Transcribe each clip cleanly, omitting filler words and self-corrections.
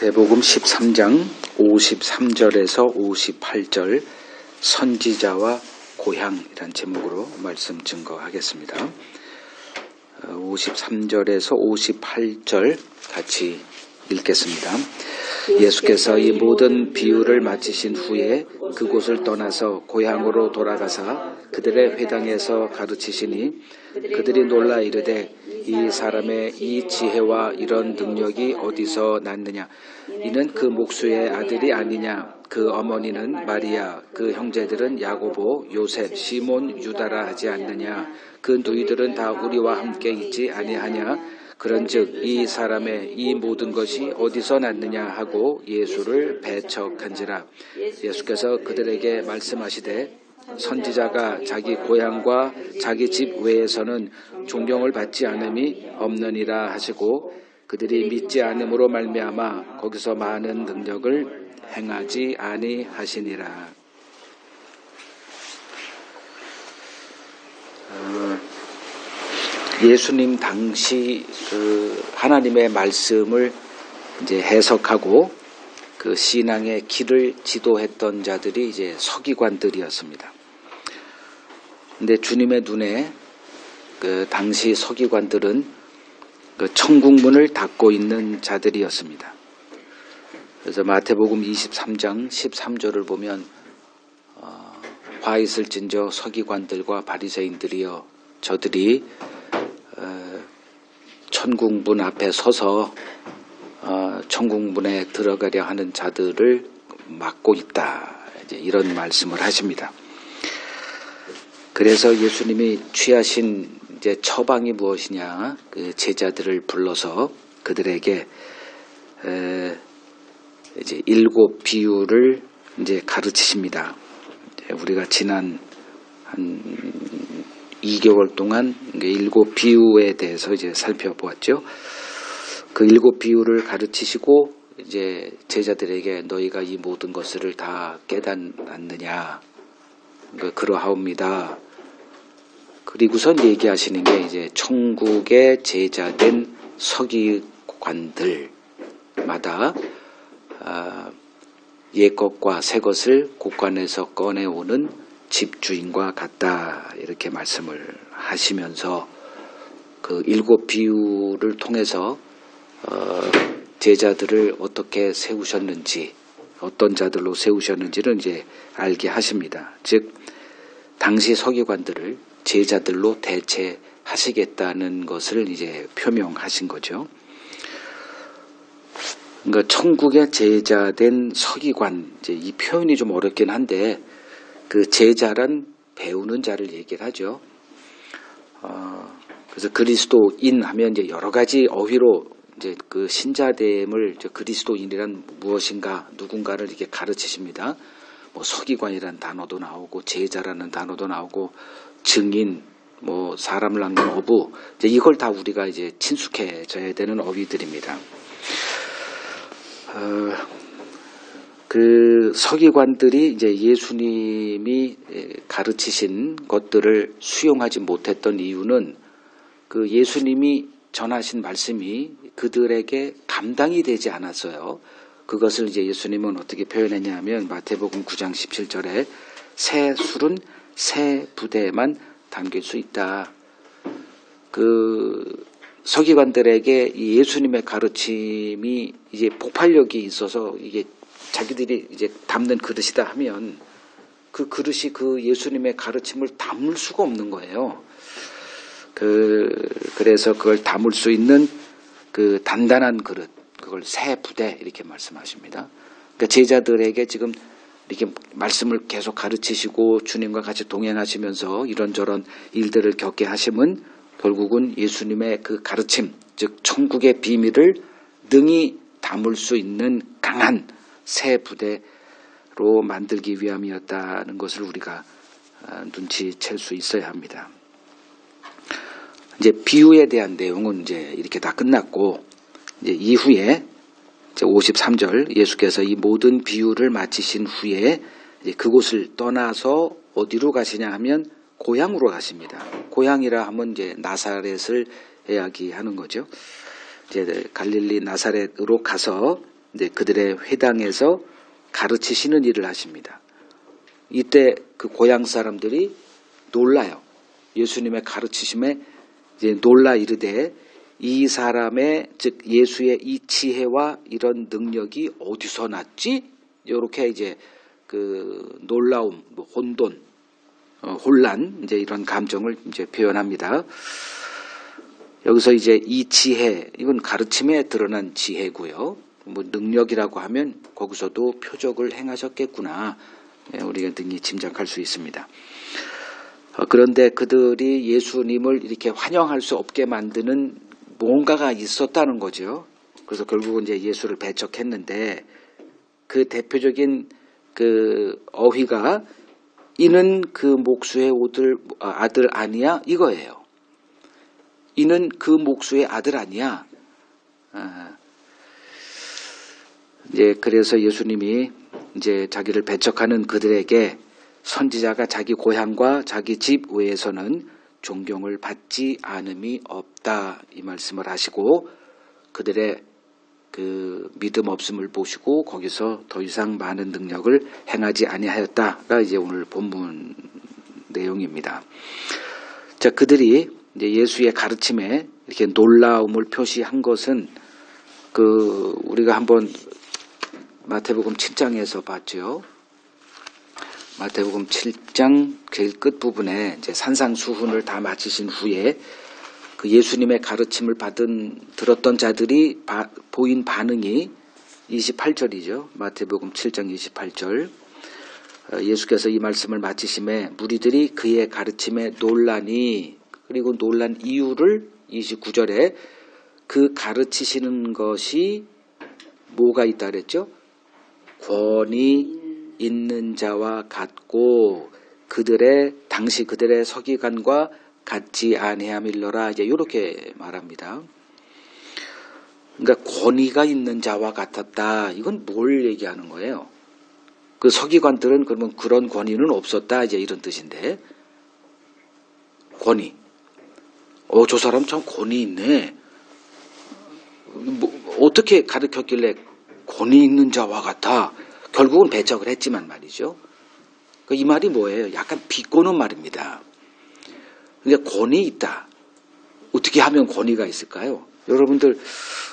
마태복음 13장 53절에서 58절 선지자와 고향이란 제목으로 말씀 증거하겠습니다. 53절에서 58절 같이 읽겠습니다. 예수께서 이 모든 비유를 마치신 후에 그곳을 떠나서 고향으로 돌아가사 그들의 회당에서 가르치시니 그들이 놀라 이르되 이 사람의 이 지혜와 이런 능력이 어디서 났느냐? 이는 그 목수의 아들이 아니냐? 그 어머니는 마리아, 그 형제들은 야고보, 요셉, 시몬, 유다라 하지 않느냐? 그 누이들은 다 우리와 함께 있지 아니하냐? 그런즉 이 사람의 이 모든 것이 어디서 났느냐 하고 예수를 배척한지라. 예수께서 그들에게 말씀하시되 선지자가 자기 고향과 자기 집 외에서는 존경을 받지 않음이 없느니라 하시고 그들이 믿지 않음으로 말미암아 거기서 많은 능력을 행하지 아니하시니라. 예수님 당시 하나님의 말씀을 이제 해석하고 그 신앙의 길을 지도했던 자들이 이제 서기관들이었습니다. 근데 주님의 눈에 그 당시 서기관들은 그 천국문을 닫고 있는 자들이었습니다. 그래서 마태복음 23장 13절을 보면 화 있을진저 서기관들과 바리새인들이여 저들이 천국문 앞에 서서 천국문에 들어가려 하는 자들을 막고 있다. 이제 이런 말씀을 하십니다. 그래서 예수님이 취하신 이제 처방이 무엇이냐? 그 제자들을 불러서 그들에게 이제 7 비유를 이제 가르치십니다. 우리가 지난 한 2개월 동안 7 비유에 대해서 이제 살펴보았죠. 그 7 비유를 가르치시고 이제 제자들에게 너희가 이 모든 것을 다 깨닫느냐? 그러하옵니다. 그리고선 얘기하시는 게 이제 천국의 제자된 서기관들마다 옛것과 새것을 곳간에서 꺼내오는 집주인과 같다. 이렇게 말씀을 하시면서 그 7 비유를 통해서 제자들을 어떻게 세우셨는지 어떤 자들로 세우셨는지를 이제 알게 하십니다. 즉 당시 서기관들을 제자들로 대체하시겠다는 것을 이제 표명하신 거죠. 그러니까 천국의 제자된 서기관, 이제 이 표현이 좀 어렵긴 한데 그 제자란 배우는 자를 얘기를 하죠. 그래서 그리스도인 하면 이제 여러 가지 어휘로 이제 그 신자됨을 그리스도인이란 무엇인가 누군가를 이렇게 가르치십니다. 뭐 서기관이라는 단어도 나오고 제자라는 단어도 나오고 증인, 뭐 사람을 낳는 어부, 이제 이걸 다 우리가 이제 친숙해져야 되는 어휘들입니다. 그 서기관들이 이제 예수님이 가르치신 것들을 수용하지 못했던 이유는 그 예수님이 전하신 말씀이 그들에게 감당이 되지 않았어요. 그것을 이제 예수님은 어떻게 표현했냐 하면 마태복음 9장 17절에 새 술은 새 부대에만 담길 수 있다. 그 서기관들에게 이 예수님의 가르침이 이제 폭발력이 있어서 이게 자기들이 이제 담는 그릇이다 하면 그 그릇이 그 예수님의 가르침을 담을 수가 없는 거예요. 그래서 그걸 담을 수 있는 그 단단한 그릇, 그걸 새 부대 이렇게 말씀하십니다. 그러니까 제자들에게 지금 이렇게 말씀을 계속 가르치시고 주님과 같이 동행하시면서 이런저런 일들을 겪게 하심은 결국은 예수님의 그 가르침, 즉 천국의 비밀을 능히 담을 수 있는 강한 새 부대로 만들기 위함이었다는 것을 우리가 눈치챌 수 있어야 합니다. 이제 비유에 대한 내용은 이제 이렇게 다 끝났고 이제 이후에 이제 53절 예수께서 이 모든 비유를 마치신 후에 이제 그곳을 떠나서 어디로 가시냐 하면 고향으로 가십니다. 고향이라 하면 이제 나사렛을 이야기하는 거죠. 이제 갈릴리 나사렛으로 가서 이제 그들의 회당에서 가르치시는 일을 하십니다. 이때 그 고향 사람들이 놀라요. 예수님의 가르치심에 이제 놀라 이르되 이 사람의 즉 예수의 이 지혜와 이런 능력이 어디서 났지? 이렇게 이제 그 놀라움, 혼돈, 혼란 이제 이런 감정을 이제 표현합니다. 여기서 이제 이 지혜 이건 가르침에 드러난 지혜고요. 뭐 능력이라고 하면 거기서도 표적을 행하셨겠구나. 우리가 등이 짐작할 수 있습니다. 그런데 그들이 예수님을 이렇게 환영할 수 없게 만드는 뭔가가 있었다는 거죠. 그래서 결국은 이제 예수를 배척했는데 그 대표적인 그 어휘가 이는 그 목수의 아들 아니야 이거예요. 이는 그 목수의 아들 아니야. 이제 그래서 예수님이 이제 자기를 배척하는 그들에게 선지자가 자기 고향과 자기 집 외에서는 존경을 받지 않음이 없다 이 말씀을 하시고 그들의 그 믿음 없음을 보시고 거기서 더 이상 많은 능력을 행하지 아니하였다가 이제 오늘 본문 내용입니다. 자, 그들이 이제 예수의 가르침에 이렇게 놀라움을 표시한 것은 그 우리가 한번 마태복음 7장에서 봤죠. 마태복음 7장 제일 끝 부분에 이제 산상수훈을 다 마치신 후에 그 예수님의 가르침을 들었던 자들이 보인 반응이 28절이죠. 마태복음 7장 28절. 예수께서 이 말씀을 마치심에 무리들이 그의 가르침에 놀라니 그리고 놀란 이유를 29절에 그 가르치시는 것이 뭐가 있다 그랬죠? 권위 있는 자와 같고 당시 그들의 서기관과 같지 아니함일러라 이제 이렇게 말합니다. 그러니까 권위가 있는 자와 같았다. 이건 뭘 얘기하는 거예요? 그 서기관들은 그러면 그런 권위는 없었다 이제 이런 뜻인데 권위. 저 사람 참 권위 있네. 어떻게 가르쳤길래 권위 있는 자와 같아? 결국은 배척을 했지만 말이죠. 이 말이 뭐예요? 약간 비꼬는 말입니다. 그러니까 권위 있다. 어떻게 하면 권위가 있을까요? 여러분들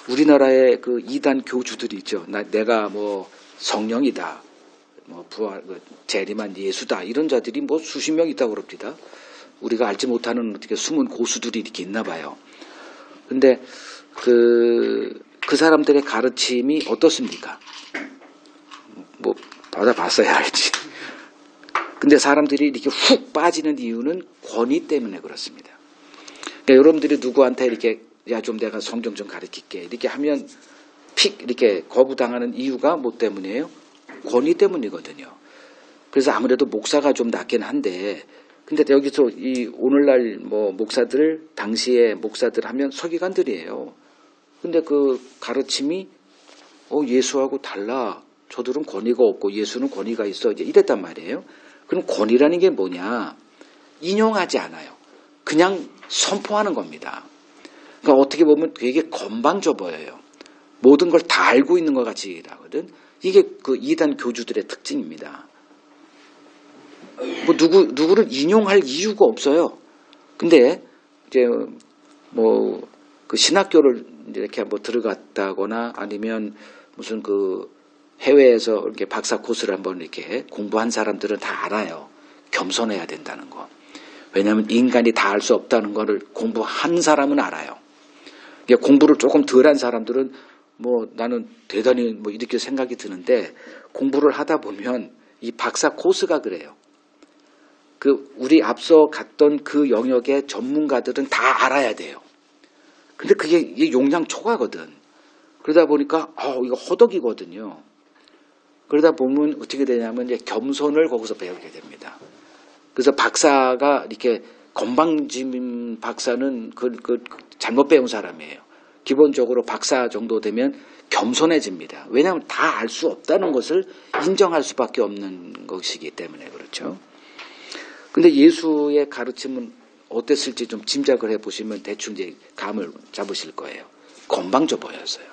우리나라의 그 이단 교주들이 있죠. 내가 뭐 성령이다. 뭐 부활, 재림한 예수다. 이런 자들이 뭐 수십 명 있다고 그럽니다. 우리가 알지 못하는 어떻게 숨은 고수들이 이렇게 있나 봐요. 근데 그 사람들의 가르침이 어떻습니까? 뭐 받아봤어야 알지. 근데 사람들이 이렇게 훅 빠지는 이유는 권위 때문에 그렇습니다. 그러니까 여러분들이 누구한테 이렇게 야 좀 내가 성경 좀 가르칠게 이렇게 하면 픽 이렇게 거부당하는 이유가 뭐 때문이에요? 권위 때문이거든요. 그래서 아무래도 목사가 좀 낫긴 한데 근데 여기서 이 오늘날 뭐 목사들 당시에 목사들 하면 서기관들이에요. 근데 그 가르침이 예수하고 달라. 저들은 권위가 없고 예수는 권위가 있어. 이제 이랬단 말이에요. 그럼 권위라는 게 뭐냐? 인용하지 않아요. 그냥 선포하는 겁니다. 그러니까 어떻게 보면 되게 건방져 보여요. 모든 걸 다 알고 있는 것 같이 하거든. 이게 그 이단 교주들의 특징입니다. 뭐 누구를 인용할 이유가 없어요. 근데 이제 뭐 그 신학교를 이렇게 뭐 들어갔다거나 아니면 무슨 그 해외에서 이렇게 박사 코스를 한번 이렇게 공부한 사람들은 다 알아요. 겸손해야 된다는 거. 왜냐하면 인간이 다 알 수 없다는 거를 공부한 사람은 알아요. 그러니까 공부를 조금 덜한 사람들은 뭐 나는 대단히 뭐 이렇게 생각이 드는데 공부를 하다 보면 이 박사 코스가 그래요. 그 우리 앞서 갔던 그 영역의 전문가들은 다 알아야 돼요. 근데 그게 용량 초과거든. 그러다 보니까 이거 허덕이거든요. 그러다 보면 어떻게 되냐면 이제 겸손을 거기서 배우게 됩니다. 그래서 박사가 이렇게 건방진 박사는 잘못 배운 사람이에요. 기본적으로 박사 정도 되면 겸손해집니다. 왜냐하면 다 알 수 없다는 것을 인정할 수밖에 없는 것이기 때문에 그렇죠. 근데 예수의 가르침은 어땠을지 좀 짐작을 해보시면 대충 이제 감을 잡으실 거예요. 건방져 보였어요.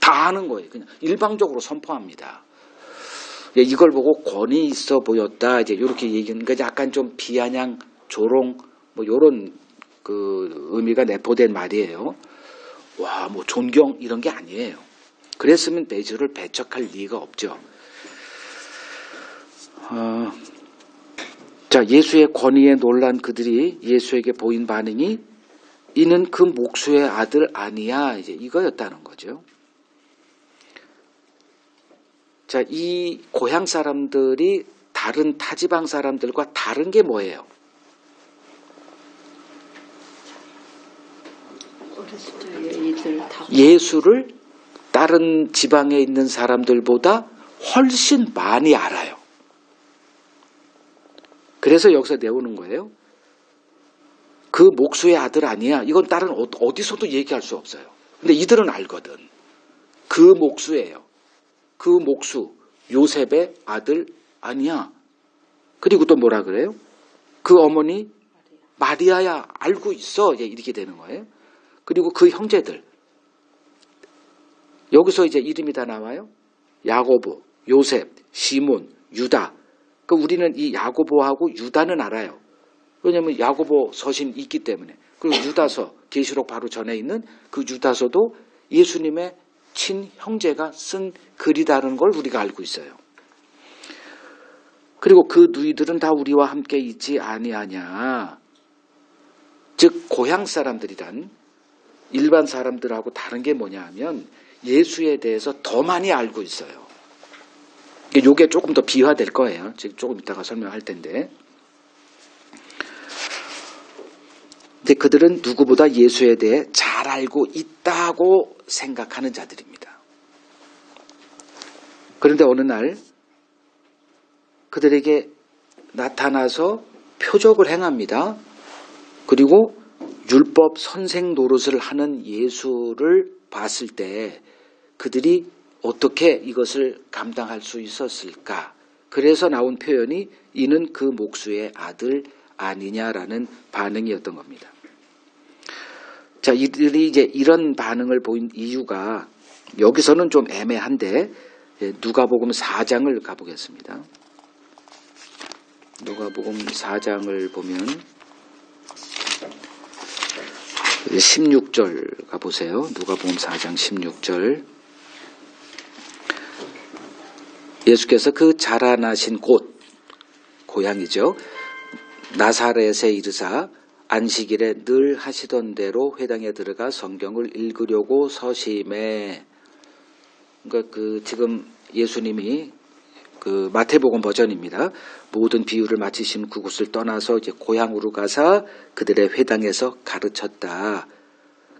다 하는 거예요. 그냥 일방적으로 선포합니다. 이걸 보고 권위 있어 보였다. 이제 이렇게 얘기하는 거 약간 좀 비아냥, 조롱, 뭐 요런 그 의미가 내포된 말이에요. 와, 뭐 존경 이런 게 아니에요. 그랬으면 예수를 배척할 리가 없죠. 자, 예수의 권위에 놀란 그들이 예수에게 보인 반응이 이는 그 목수의 아들 아니야. 이제 이거였다는 거죠. 자, 이 고향 사람들이 다른 타지방 사람들과 다른 게 뭐예요? 예수를 다른 지방에 있는 사람들보다 훨씬 많이 알아요. 그래서 여기서 내오는 거예요. 그 목수의 아들 아니야. 이건 다른 어디서도 얘기할 수 없어요. 근데 이들은 알거든. 그 목수예요. 그 목수 요셉의 아들 아니야. 그리고 또 뭐라 그래요? 그 어머니 마리아야 알고 있어. 이렇게 되는 거예요. 그리고 그 형제들 여기서 이제 이름이 다 나와요. 야고보, 요셉, 시몬, 유다. 우리는 이 야고보하고 유다는 알아요. 왜냐하면 야고보 서신 있기 때문에. 그리고 유다서 계시록 바로 전에 있는 그 유다서도 예수님의 친형제가 쓴 글이라는 걸 우리가 알고 있어요. 그리고 그 누이들은 다 우리와 함께 있지 아니하냐. 즉 고향 사람들이란 일반 사람들하고 다른 게 뭐냐 하면 예수에 대해서 더 많이 알고 있어요. 이게 조금 더 비화될 거예요. 지금 조금 이따가 설명할 텐데. 근데 그들은 누구보다 예수에 대해 잘 알고 있다고 생각하는 자들입니다. 그런데 어느 날 그들에게 나타나서 표적을 행합니다. 그리고 율법 선생 노릇을 하는 예수를 봤을 때 그들이 어떻게 이것을 감당할 수 있었을까? 그래서 나온 표현이 이는 그 목수의 아들 아니냐라는 반응이었던 겁니다. 자, 이들이 이제 이런 반응을 보인 이유가 여기서는 좀 애매한데 누가복음 4장을 가보겠습니다. 누가복음 4장을 보면 16절 가보세요. 누가복음 4장 16절. 예수께서 그 자라나신 곳, 고향이죠. 나사렛에 이르사 안식일에 늘 하시던 대로 회당에 들어가 성경을 읽으려고 서심해. 그러니까 지금 예수님이 마태복음 버전입니다. 모든 비유를 마치신 그곳을 떠나서 이제 고향으로 가서 그들의 회당에서 가르쳤다.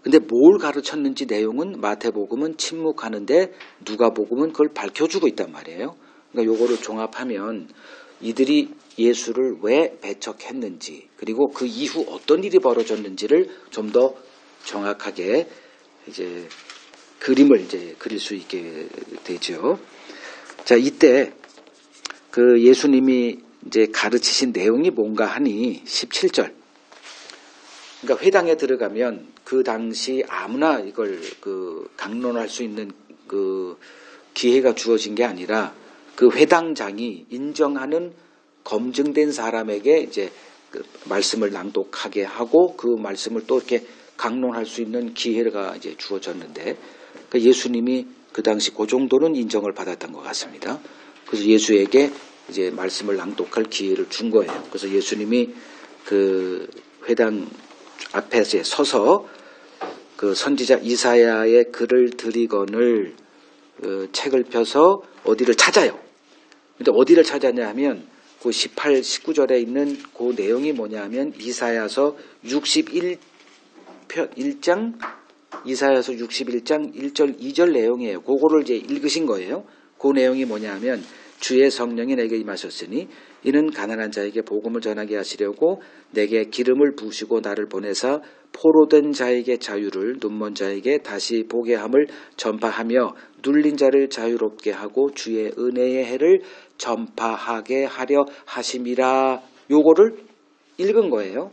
근데 뭘 가르쳤는지 내용은 마태복음은 침묵하는데 누가복음은 그걸 밝혀주고 있단 말이에요. 그러니까 요거를 종합하면 이들이 예수를 왜 배척했는지 그리고 그 이후 어떤 일이 벌어졌는지를 좀 더 정확하게 이제 그림을 이제 그릴 수 있게 되죠. 자, 이때 그 예수님이 이제 가르치신 내용이 뭔가 하니 17절. 그러니까 회당에 들어가면 그 당시 아무나 이걸 강론할 수 있는 기회가 주어진 게 아니라 그 회당장이 인정하는 검증된 사람에게 이제 말씀을 낭독하게 하고 그 말씀을 또 이렇게 강론할 수 있는 기회가 이제 주어졌는데 그러니까 예수님이 그 당시 그 정도는 인정을 받았던 것 같습니다. 그래서 예수에게 이제 말씀을 낭독할 기회를 준 거예요. 그래서 예수님이 그 회당 앞에 서서 그 선지자 이사야의 글을 들이거늘 책을 펴서 어디를 찾아요. 근데 어디를 찾았냐 하면 그 18, 19절에 있는 그 내용이 뭐냐 하면 이사야서 61장 이사야서 61장 1절 2절 내용이에요. 그거를 이제 읽으신 거예요. 그 내용이 뭐냐 하면 주의 성령이 내게 임하셨으니 이는 가난한 자에게 복음을 전하게 하시려고 내게 기름을 부으시고 나를 보내사 포로된 자에게 자유를 눈먼 자에게 다시 보게 함을 전파하며 눌린 자를 자유롭게 하고 주의 은혜의 해를 전파하게 하려 하심이라. 요거를 읽은 거예요.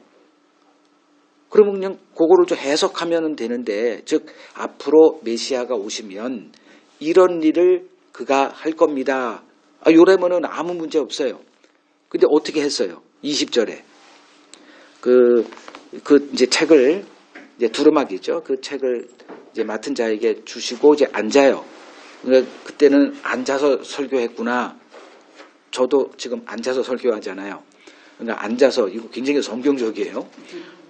그러면 그냥 그거를 좀 해석하면 되는데 즉 앞으로 메시아가 오시면 이런 일을 그가 할 겁니다. 요래면은 아무 문제 없어요. 근데 어떻게 했어요? 20절에. 이제 책을, 이제 두루마기죠. 그 책을 이제 맡은 자에게 주시고 이제 앉아요. 그러니까 그때는 앉아서 설교했구나. 저도 지금 앉아서 설교하잖아요. 그러니까 앉아서, 이거 굉장히 성경적이에요.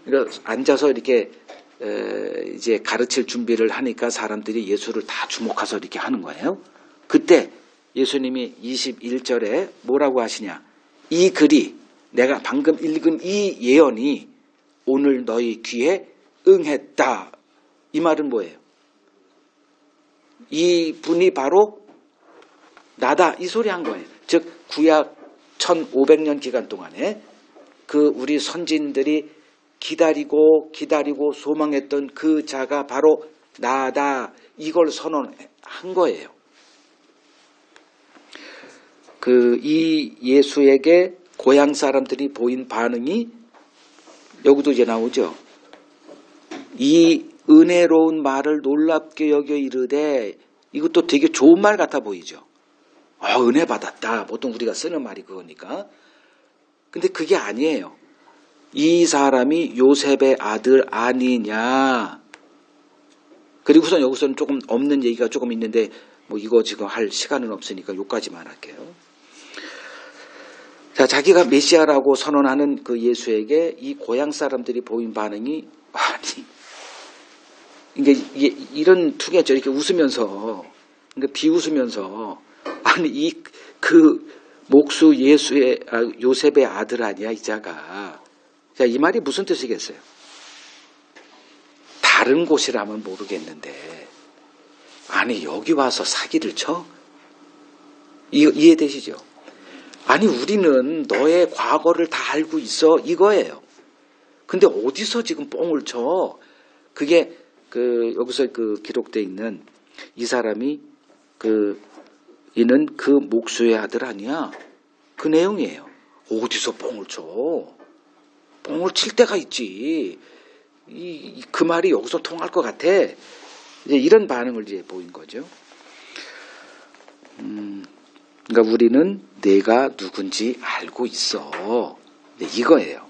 그러니까 앉아서 이렇게 이제 가르칠 준비를 하니까 사람들이 예수를 다 주목해서 이렇게 하는 거예요. 그때 예수님이 21절에 뭐라고 하시냐. 이 글이, 내가 방금 읽은 이 예언이 오늘 너희 귀에 응했다. 이 말은 뭐예요? 이 분이 바로 나다. 이 소리 한 거예요. 즉 구약 1500년 기간 동안에 그 우리 선진들이 기다리고 소망했던 그 자가 바로 나다. 이걸 선언한 거예요. 이 예수에게 고향 사람들이 보인 반응이 여기도 이제 나오죠. 이 은혜로운 말을 놀랍게 여겨 이르되, 이것도 되게 좋은 말 같아 보이죠. 은혜 받았다. 보통 우리가 쓰는 말이 그거니까. 근데 그게 아니에요. 이 사람이 요셉의 아들 아니냐. 그리고선 여기서는 조금 없는 얘기가 조금 있는데 뭐 이거 지금 할 시간은 없으니까 요까지만 할게요. 자, 자기가 메시아라고 선언하는 그 예수에게 이 고향 사람들이 보인 반응이, 아니, 이게 이런 퉁에 저렇게 웃으면서, 그러니까 비웃으면서, 아니, 목수 요셉의 아들 아니야, 이 자가. 자, 이 말이 무슨 뜻이겠어요? 다른 곳이라면 모르겠는데, 아니, 여기 와서 사기를 쳐? 이해되시죠? 아니, 우리는 너의 과거를 다 알고 있어. 이거예요. 근데 어디서 지금 뽕을 쳐? 그게 여기서 기록되어 있는 이 사람이 이는 그 목수의 아들 아니야. 그 내용이에요. 어디서 뽕을 쳐? 뽕을 칠 때가 있지. 그 말이 여기서 통할 것 같아. 이제 이런 반응을 이제 보인 거죠. 그러니까 우리는 내가 누군지 알고 있어. 이거예요.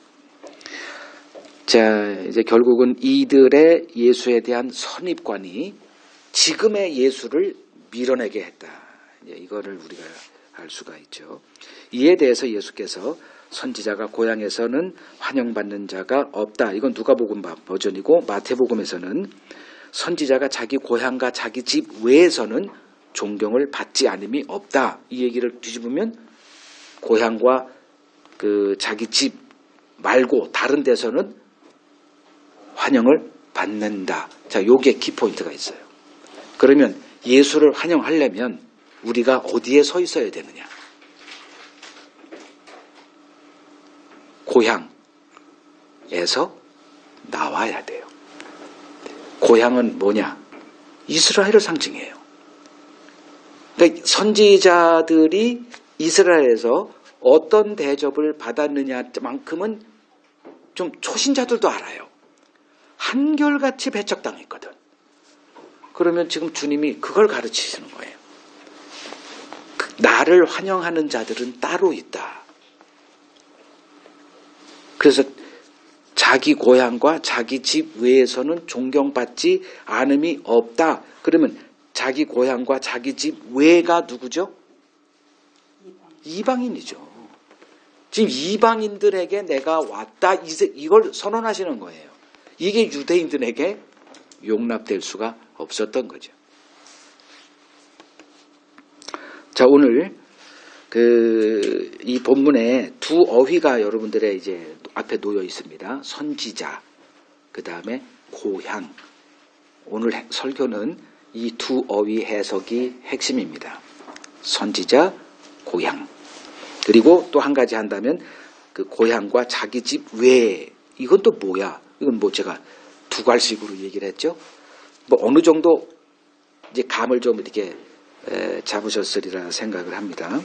자, 이제 결국은 이들의 예수에 대한 선입관이 지금의 예수를 밀어내게 했다. 이거를 우리가 알 수가 있죠. 이에 대해서 예수께서 선지자가 고향에서는 환영받는 자가 없다. 이건 누가복음 버전이고, 마태복음에서는 선지자가 자기 고향과 자기 집 외에서는 존경을 받지 않음이 없다. 이 얘기를 뒤집으면 고향과 자기 집 말고 다른 데서는 환영을 받는다. 자, 요게 키포인트가 있어요. 그러면 예수를 환영하려면 우리가 어디에 서 있어야 되느냐? 고향에서 나와야 돼요. 고향은 뭐냐? 이스라엘을 상징해요. 그러니까 선지자들이 이스라엘에서 어떤 대접을 받았느냐만큼은 좀 초신자들도 알아요. 한결같이 배척당했거든. 그러면 지금 주님이 그걸 가르치시는 거예요. 나를 환영하는 자들은 따로 있다. 그래서 자기 고향과 자기 집 외에서는 존경받지 않음이 없다. 그러면 자기 고향과 자기 집 외가 누구죠? 이방인이죠. 지금 이방인들에게 내가 왔다. 이걸 선언하시는 거예요. 이게 유대인들에게 용납될 수가 없었던 거죠. 자, 오늘 이 본문에 두 어휘가 여러분들의 이제 앞에 놓여 있습니다. 선지자, 그 다음에 고향. 오늘 설교는 이 두 어휘 해석이 핵심입니다. 선지자, 고향. 그리고 또 한 가지 한다면 그 고향과 자기 집 외에, 이건 또 뭐야? 이건 뭐 제가 두 갈식으로 얘기를 했죠. 뭐 어느 정도 이제 감을 좀 이렇게 잡으셨으리라 생각을 합니다.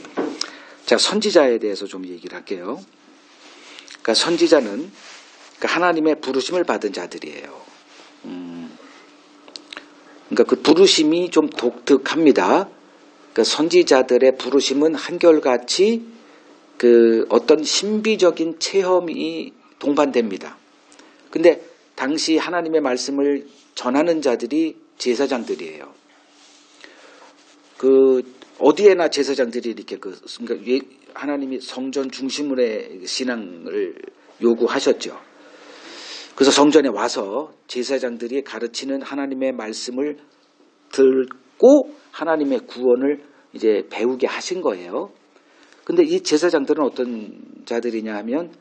자, 선지자에 대해서 좀 얘기를 할게요. 그러니까 선지자는 그러니까 하나님의 부르심을 받은 자들이에요. 그러니까 그 부르심이 좀 독특합니다. 그러니까 선지자들의 부르심은 한결같이 그 어떤 신비적인 체험이 동반됩니다. 근데 당시 하나님의 말씀을 전하는 자들이 제사장들이에요. 그 어디에나 제사장들이 이렇게 그러니까 하나님이 성전 중심의 신앙을 요구하셨죠. 그래서 성전에 와서 제사장들이 가르치는 하나님의 말씀을 듣고 하나님의 구원을 이제 배우게 하신 거예요. 근데 이 제사장들은 어떤 자들이냐 하면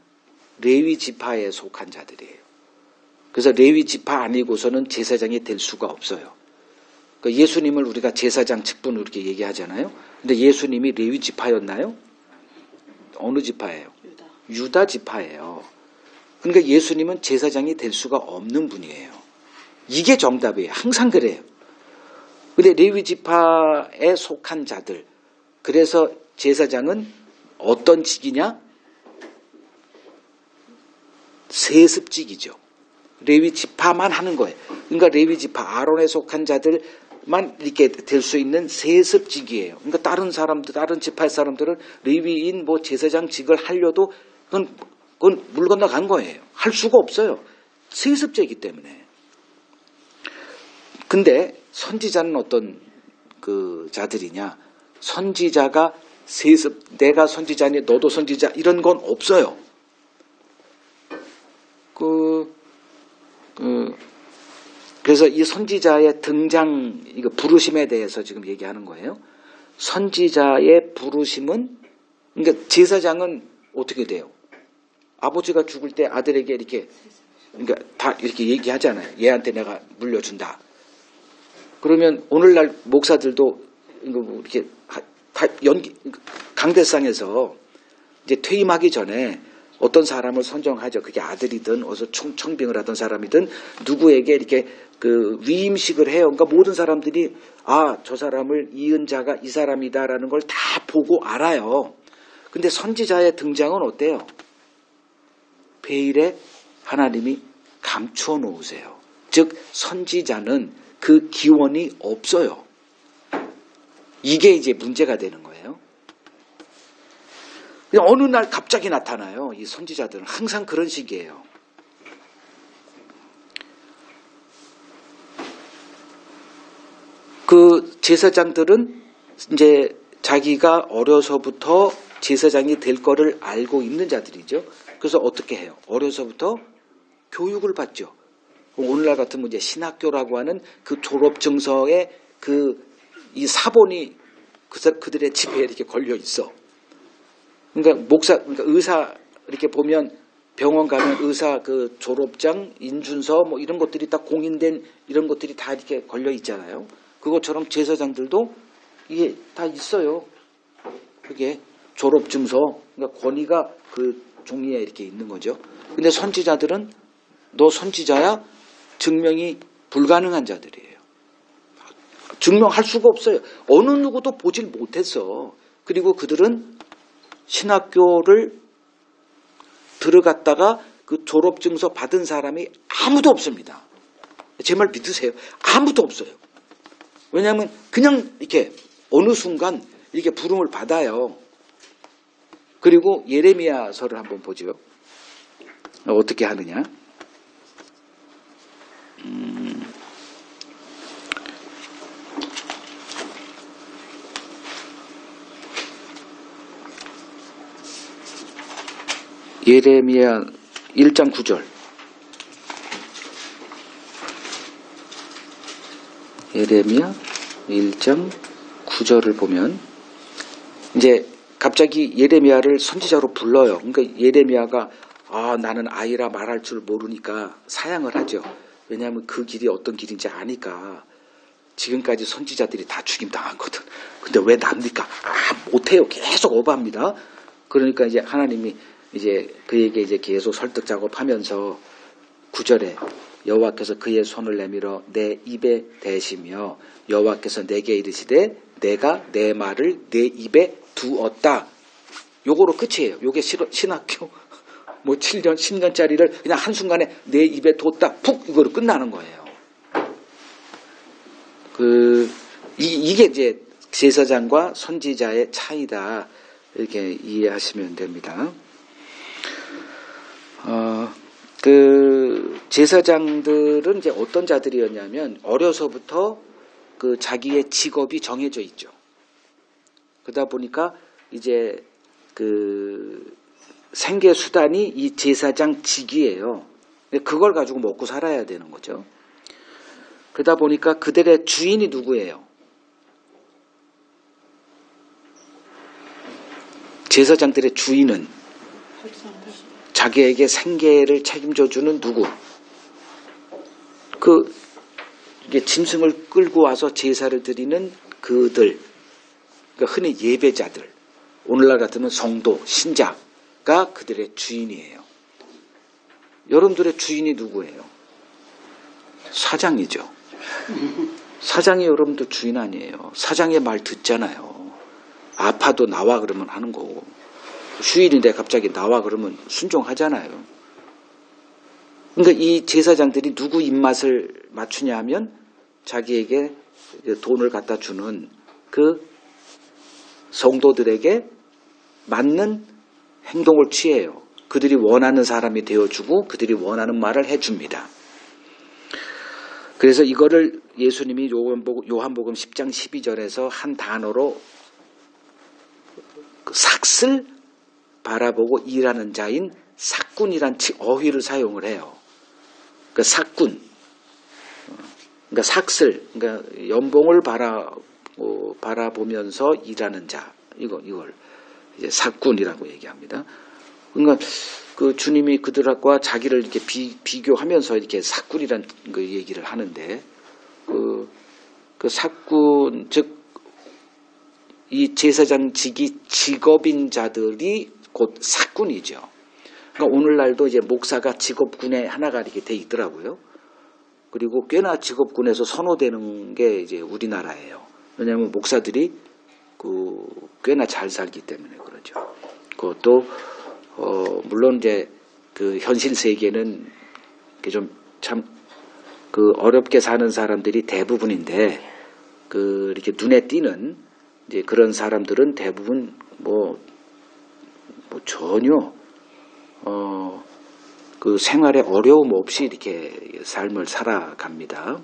레위 지파에 속한 자들이에요. 그래서 레위 지파 아니고서는 제사장이 될 수가 없어요. 그러니까 예수님을 우리가 제사장 직분으로 이렇게 얘기하잖아요. 근데 예수님이 레위 지파였나요? 어느 지파예요? 유다 지파예요. 그러니까 예수님은 제사장이 될 수가 없는 분이에요. 이게 정답이에요. 항상 그래요. 근데 레위 지파에 속한 자들. 그래서 제사장은 어떤 직이냐? 세습직이죠. 레위 지파만 하는 거예요. 그러니까 레위 지파 아론에 속한 자들만 이렇게 될 수 있는 세습직이에요. 그러니까 다른 사람들, 다른 지파의 사람들은 레위인 뭐 제사장직을 하려도 그건 물 건너간 거예요. 할 수가 없어요. 세습제이기 때문에. 근데 선지자는 어떤 그 자들이냐? 선지자가 세습, 내가 선지자니 너도 선지자 이런 건 없어요. 그래서 이 선지자의 등장, 이거 부르심에 대해서 지금 얘기하는 거예요. 선지자의 부르심은, 그러니까 제사장은 어떻게 돼요? 아버지가 죽을 때 아들에게 이렇게, 그러니까 다 이렇게 얘기하잖아요. 얘한테 내가 물려준다. 그러면 오늘날 목사들도 이렇게 다 강대상에서 이제 퇴임하기 전에 어떤 사람을 선정하죠. 그게 아들이든 어서 청빙을 하던 사람이든 누구에게 이렇게 그 위임식을 해요. 그러니까 모든 사람들이 저 사람을 이은 자가 이 사람이다라는 걸 다 보고 알아요. 근데 선지자의 등장은 어때요? 베일에 하나님이 감추어 놓으세요. 즉 선지자는 그 기원이 없어요. 이게 이제 문제가 되는 거예요. 어느 날 갑자기 나타나요. 이 선지자들은 항상 그런 식이에요. 그 제사장들은 이제 자기가 어려서부터 제사장이 될 거를 알고 있는 자들이죠. 그래서 어떻게 해요? 어려서부터 교육을 받죠. 오늘날 같으면 이제 신학교라고 하는 그 졸업 증서에 이 사본이 그들의 집에 이렇게 걸려 있어. 그러니까 그러니까 의사 이렇게 보면 병원 가면 의사 그 졸업장, 인준서 뭐 이런 것들이 다 공인된 이런 것들이 다 이렇게 걸려 있잖아요. 그것처럼 제사장들도 이게 다 있어요. 그게 졸업 증서, 그러니까 권위가 그 종이에 이렇게 있는 거죠. 근데 선지자들은 너 선지자야? 증명이 불가능한 자들이에요. 증명할 수가 없어요. 어느 누구도 보질 못했어. 그리고 그들은 신학교를 들어갔다가 그 졸업증서 받은 사람이 아무도 없습니다. 제 말 믿으세요. 아무도 없어요. 왜냐하면 그냥 이렇게 어느 순간 이렇게 부름을 받아요. 그리고 예레미야서를 한번 보죠. 어떻게 하느냐. 예레미야 1장 9절. 예레미야 1장 9절을 보면 이제 갑자기 예레미야를 선지자로 불러요. 그러니까 예레미야가 나는 아이라 말할 줄 모르니까 사양을 하죠. 왜냐하면 그 길이 어떤 길인지 아니까. 지금까지 선지자들이 다 죽임당했거든. 근데 왜 납니까? 못해요. 계속 오버합니다. 그러니까 이제 하나님이 이제 그에게 이제 계속 설득 작업하면서 9절에 여호와께서 그의 손을 내밀어 내 입에 대시며 여호와께서 내게 이르시되 내가 내 말을 내 입에 두었다. 요거로 끝이에요. 요게 신학교 뭐 7년 10년짜리를 그냥 한순간에 내 입에 뒀다 푹 이거로 끝나는 거예요. 이게 이제 제사장과 선지자의 차이다. 이렇게 이해하시면 됩니다. 제사장들은 이제 어떤 자들이었냐면 어려서부터 자기의 직업이 정해져 있죠. 그러다 보니까 이제 생계 수단이 이 제사장 직이에요. 그걸 가지고 먹고 살아야 되는 거죠. 그러다 보니까 그들의 주인이 누구예요? 제사장들의 주인은 자기에게 생계를 책임져주는 누구? 이게 짐승을 끌고 와서 제사를 드리는 그들, 그러니까 흔히 예배자들, 오늘날 같으면 성도, 신자가 그들의 주인이에요. 여러분들의 주인이 누구예요? 사장이죠. 사장이 여러분들 주인 아니에요. 사장의 말 듣잖아요. 아파도 나와 그러면 하는 거고, 휴일인데 갑자기 나와 그러면 순종하잖아요. 그러니까 이 제사장들이 누구 입맛을 맞추냐 하면 자기에게 돈을 갖다 주는 그 성도들에게 맞는 행동을 취해요. 그들이 원하는 사람이 되어주고 그들이 원하는 말을 해줍니다. 그래서 이거를 예수님이 요한복음 10장 12절에서 한 단어로 삭슬 바라보고 일하는 자인 삭군이란 어휘를 사용을 해요. 그러니까 삭군, 그러니까 삭슬, 그러니까 연봉을 바라보면서 일하는 자, 이걸 이제 삭군이라고 얘기합니다. 그러니까 주님이 그들과 자기를 이렇게 비교하면서 이렇게 삭군이란 그 얘기를 하는데, 삭군, 즉 이 제사장 직업인 자들이 곧 삭군이죠. 그러니까 오늘날도 이제 목사가 직업군에 하나가 이렇게 돼 있더라고요. 그리고 꽤나 직업군에서 선호되는 게 이제 우리나라예요. 왜냐하면 목사들이 꽤나 잘 살기 때문에 그러죠. 그것도 물론 이제 현실 세계는 좀 참 어렵게 사는 사람들이 대부분인데 이렇게 눈에 띄는 이제 그런 사람들은 대부분 전혀 생활에 어려움 없이 이렇게 삶을 살아갑니다.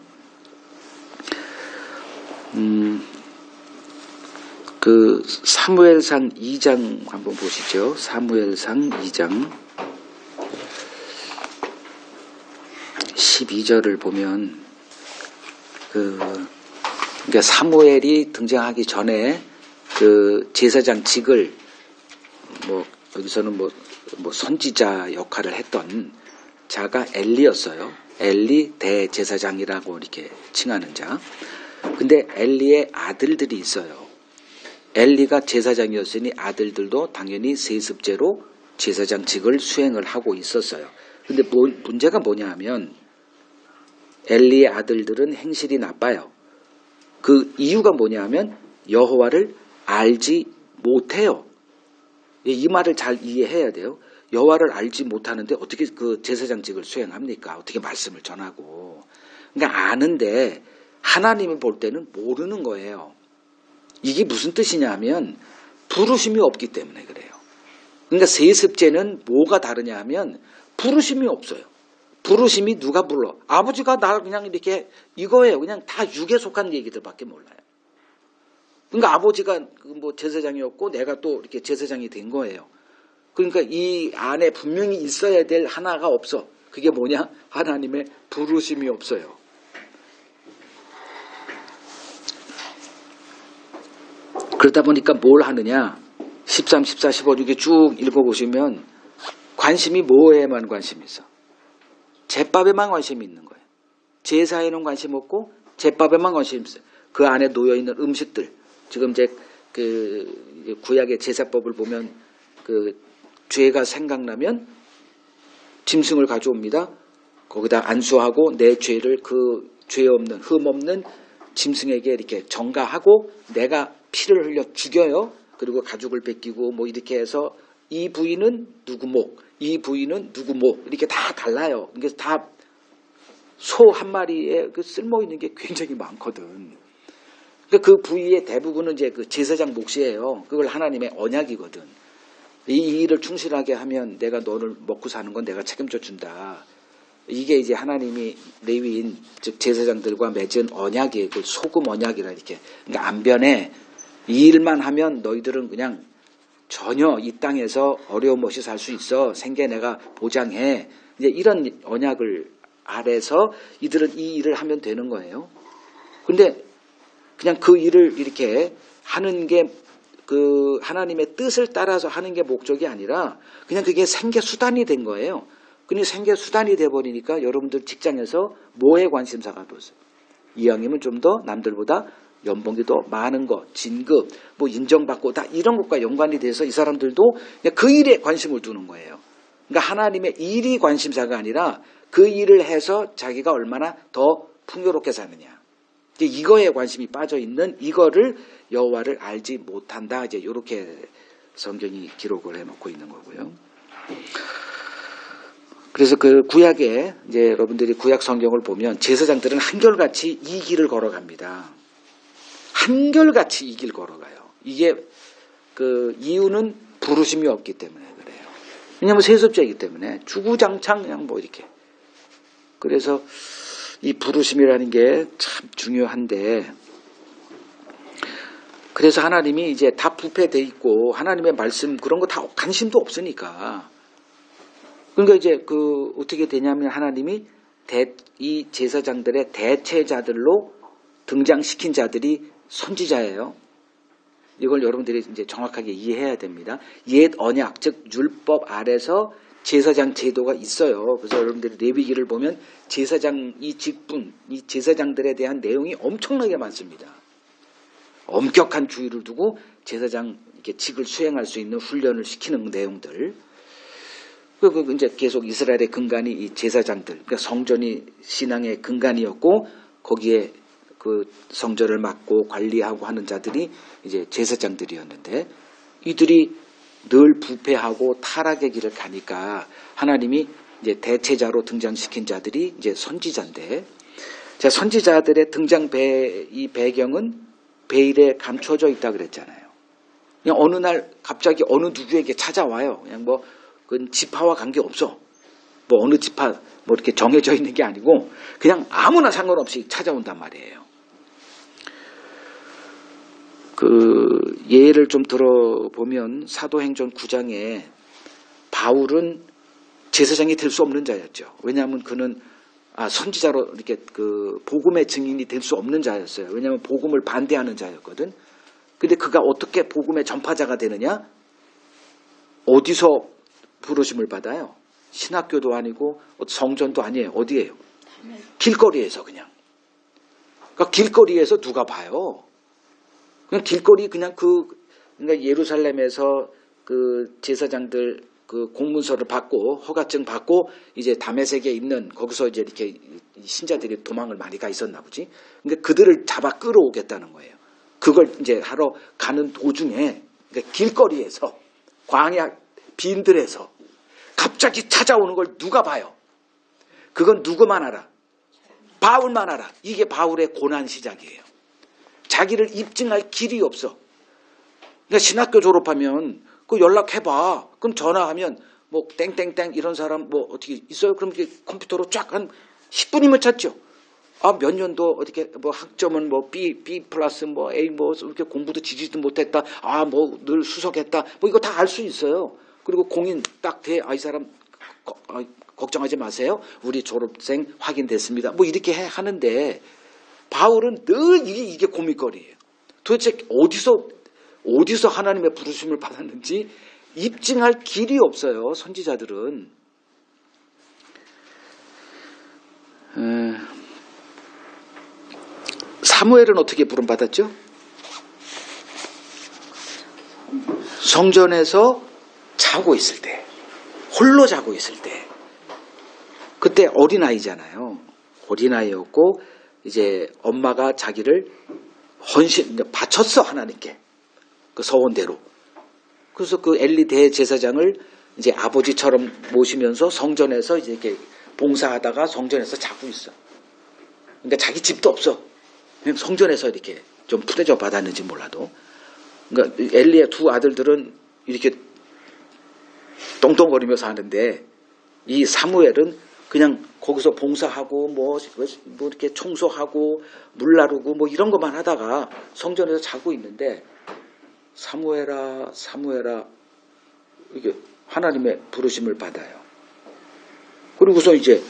사무엘상 2장 한번 보시죠. 사무엘상 2장 12절을 보면 그러니까 사무엘이 등장하기 전에 제사장 직을 여기서는 선지자 역할을 했던 자가 엘리였어요. 엘리 대제사장이라고 이렇게 칭하는 자. 근데 엘리의 아들들이 있어요. 엘리가 제사장이었으니 아들들도 당연히 세습제로 제사장직을 수행을 하고 있었어요. 근데 문제가 뭐냐 하면 엘리의 아들들은 행실이 나빠요. 그 이유가 뭐냐 하면 여호와를 알지 못해요. 이 말을 잘 이해해야 돼요. 여호와를 알지 못하는데 어떻게 그 제사장직을 수행합니까? 어떻게 말씀을 전하고. 그러니까 아는데 하나님이 볼 때는 모르는 거예요. 이게 무슨 뜻이냐 하면 부르심이 없기 때문에 그래요. 그러니까 세습제는 뭐가 다르냐 하면 부르심이 없어요. 부르심이 누가 불러? 아버지가 나를 그냥 이렇게 이거예요. 그냥 다 육에 속한 얘기들밖에 몰라요. 그러니까 아버지가 제사장이었고 내가 또 이렇게 제사장이 된 거예요. 그러니까 이 안에 분명히 있어야 될 하나가 없어. 그게 뭐냐? 하나님의 부르심이 없어요. 그러다 보니까 뭘 하느냐? 13, 14, 15 이렇게 쭉 읽어보시면 관심이 뭐에만 관심이 있어? 제밥에만 관심이 있는 거예요. 제사에는 관심 없고 제밥에만 관심이 있어요. 그 안에 놓여있는 음식들. 지금 이제 구약의 제사법을 보면 죄가 생각나면 짐승을 가져옵니다. 거기다 안수하고 내 죄를 그 죄 없는 흠 없는 짐승에게 이렇게 전가하고 내가 피를 흘려 죽여요. 그리고 가죽을 벗기고 이렇게 해서 이 부위는 누구 목, 이 부위는 누구 목 이렇게 다 달라요. 이게 다 소 한 마리에 쓸모 있는 게 굉장히 많거든. 그러니까 그 부위의 대부분은 이제 그 제사장 몫이에요. 그걸 하나님의 언약이거든. 이 일을 충실하게 하면 내가 너를 먹고 사는 건 내가 책임져 준다. 이게 이제 하나님이 레위인 즉 제사장들과 맺은 언약이에요. 그 소금 언약이라 이렇게. 그러니까 안 변해. 이 일만 하면 너희들은 그냥 전혀 이 땅에서 어려움 없이 살 수 있어. 생계 내가 보장해. 이제 이런 언약을 아래서 이들은 이 일을 하면 되는 거예요. 근데 그냥 그 일을 이렇게 하는 게 그 하나님의 뜻을 따라서 하는 게 목적이 아니라 그냥 그게 생계 수단이 된 거예요. 근데 생계 수단이 돼버리니까 여러분들 직장에서 뭐에 관심사가 뒀어요? 이왕이면 좀 더 남들보다 연봉이 더 많은 거, 진급, 뭐 인정받고 다 이런 것과 연관이 돼서 이 사람들도 그냥 그 일에 관심을 두는 거예요. 그러니까 하나님의 일이 관심사가 아니라 그 일을 해서 자기가 얼마나 더 풍요롭게 사느냐. 이거에 관심이 빠져 있는 이거를 여호와를 알지 못한다. 이제 이렇게 성경이 기록을 해놓고 있는 거고요. 그래서 그 구약에 이제 여러분들이 구약 성경을 보면 제사장들은 한결같이 이 길을 걸어갑니다. 한결같이 이 길 걸어가요. 이게 그 이유는 부르심이 없기 때문에 그래요. 왜냐하면 세습자이기 때문에 주구장창 그냥 뭐 이렇게. 그래서 이 부르심이라는 게 참 중요한데 그래서 하나님이 이제 다 부패돼 있고 하나님의 말씀 그런 거 다 관심도 없으니까 그러니까 이제 그 어떻게 되냐면 하나님이 이 제사장들의 대체자들로 등장시킨 자들이 선지자예요. 이걸 여러분들이 이제 정확하게 이해해야 됩니다. 옛 언약 즉 율법 아래서 제사장 제도가 있어요. 그래서 여러분들이 레위기를 보면 제사장 이 직분, 이 제사장들에 대한 내용이 엄청나게 많습니다. 엄격한 주의를 두고 제사장 이렇게 직을 수행할 수 있는 훈련을 시키는 내용들. 그리고 이제 계속 이스라엘의 근간이 이 제사장들, 그러니까 성전이 신앙의 근간이었고 거기에 그 성전을 맡고 관리하고 하는 자들이 이제 제사장들이었는데 이들이 늘 부패하고 타락의 길을 가니까 하나님이 이제 대체자로 등장시킨 자들이 이제 선지자인데, 자, 선지자들의 등장 이 배경은 베일에 감춰져 있다 그랬잖아요. 그냥 어느 날 갑자기 어느 누구에게 찾아와요. 그냥 뭐 그건 지파와 관계 없어. 뭐 어느 지파 뭐 이렇게 정해져 있는 게 아니고 그냥 아무나 상관없이 찾아온단 말이에요. 그 예를 좀 들어보면 사도행전 9장에 바울은 제사장이 될 수 없는 자였죠. 왜냐하면 그는 선지자로 이렇게 그 복음의 증인이 될 수 없는 자였어요. 왜냐하면 복음을 반대하는 자였거든. 근데 그가 어떻게 복음의 전파자가 되느냐? 어디서 부르심을 받아요? 신학교도 아니고 성전도 아니에요. 어디예요? 길거리에서 그냥. 그러니까 길거리에서 누가 봐요? 그냥 길거리 그냥 그러니까 예루살렘에서 그 제사장들 그 공문서를 받고 허가증 받고 이제 다메섹에 있는 거기서 이제 이렇게 신자들이 도망을 많이 가 있었나 보지. 그러니까 그들을 잡아 끌어오겠다는 거예요. 그걸 이제 하러 가는 도중에 그러니까 길거리에서 광야 빈들에서 갑자기 찾아오는 걸 누가 봐요? 그건 누구만 알아? 바울만 알아. 이게 바울의 고난 시작이에요. 자기를 입증할 길이 없어. 그러니까 신학교 졸업하면 그 연락해봐. 그럼 전화하면 뭐 땡땡땡 이런 사람 뭐 어떻게 있어요? 그럼 이렇게 컴퓨터로 쫙 한 10분이면 찾죠. 몇 년도 어떻게 뭐 학점은 뭐 B 플러스 뭐 A 뭐 이렇게 공부도 지지도 못했다. 뭐 늘 수석했다. 뭐 이거 다 알 수 있어요. 그리고 공인 딱 돼. 이 사람 걱정하지 마세요. 우리 졸업생 확인됐습니다. 뭐 이렇게 하는데 바울은 늘 이게 고민거리예요. 도대체 어디서 하나님의 부르심을 받았는지 입증할 길이 없어요. 선지자들은. 사무엘은 어떻게 부름받았죠? 성전에서 자고 있을 때, 홀로 자고 있을 때. 그때 어린아이잖아요. 어린아이였고 이제 엄마가 자기를 바쳤어 하나님께 그 서원대로. 그래서 그 엘리 대제사장을 이제 아버지처럼 모시면서 성전에서 이제 이렇게 봉사하다가 성전에서 자고 있어. 그러니까 자기 집도 없어. 그냥 성전에서 이렇게 좀 푸대접 받았는지 몰라도. 그러니까 엘리의 두 아들들은 이렇게 똥똥거리며 사는데 이 사무엘은 그냥 거기서 봉사하고 뭐 이렇게 청소하고 물 나르고 뭐 이런 것만 하다가 성전에서 자고 있는데 사무엘아 사무엘아 이게 하나님의 부르심을 받아요. 그리고서 이제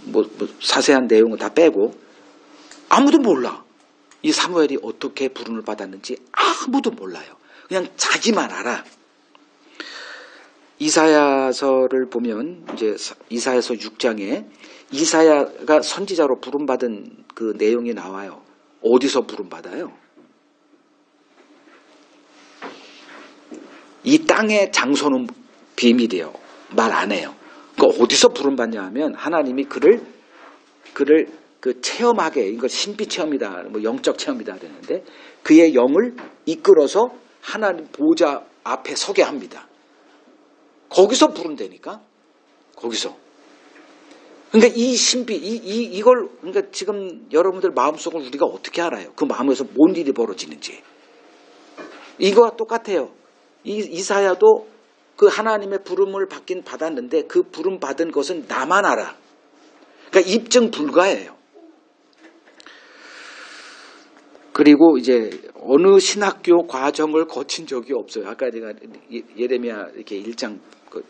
뭐 자세한 내용은 다 빼고 아무도 몰라. 이 사무엘이 어떻게 부름을 받았는지 아무도 몰라요. 그냥 자기만 알아. 이사야서를 보면 이제 이사야서 6장에 이사야가 선지자로 부름받은 그 내용이 나와요. 어디서 부름받아요? 이 땅의 장소는 비밀이에요. 말 안 해요. 그러니까 어디서 부름받냐 하면 하나님이 그를 그 체험하게, 이거 신비 체험이다, 뭐 영적 체험이다 되는데 그의 영을 이끌어서 하나님 보좌 앞에 서게 합니다. 거기서 부른다니까? 거기서. 그러니까 이 신비, 이걸, 그러니까 지금 여러분들 마음속을 우리가 어떻게 알아요? 그 마음에서 뭔 일이 벌어지는지. 이거와 똑같아요. 이사야도 그 하나님의 부름을 받긴 받았는데 그 부름 받은 것은 나만 알아. 그러니까 입증 불가예요. 그리고 이제 어느 신학교 과정을 거친 적이 없어요. 아까 제가 예레미야 이렇게 1장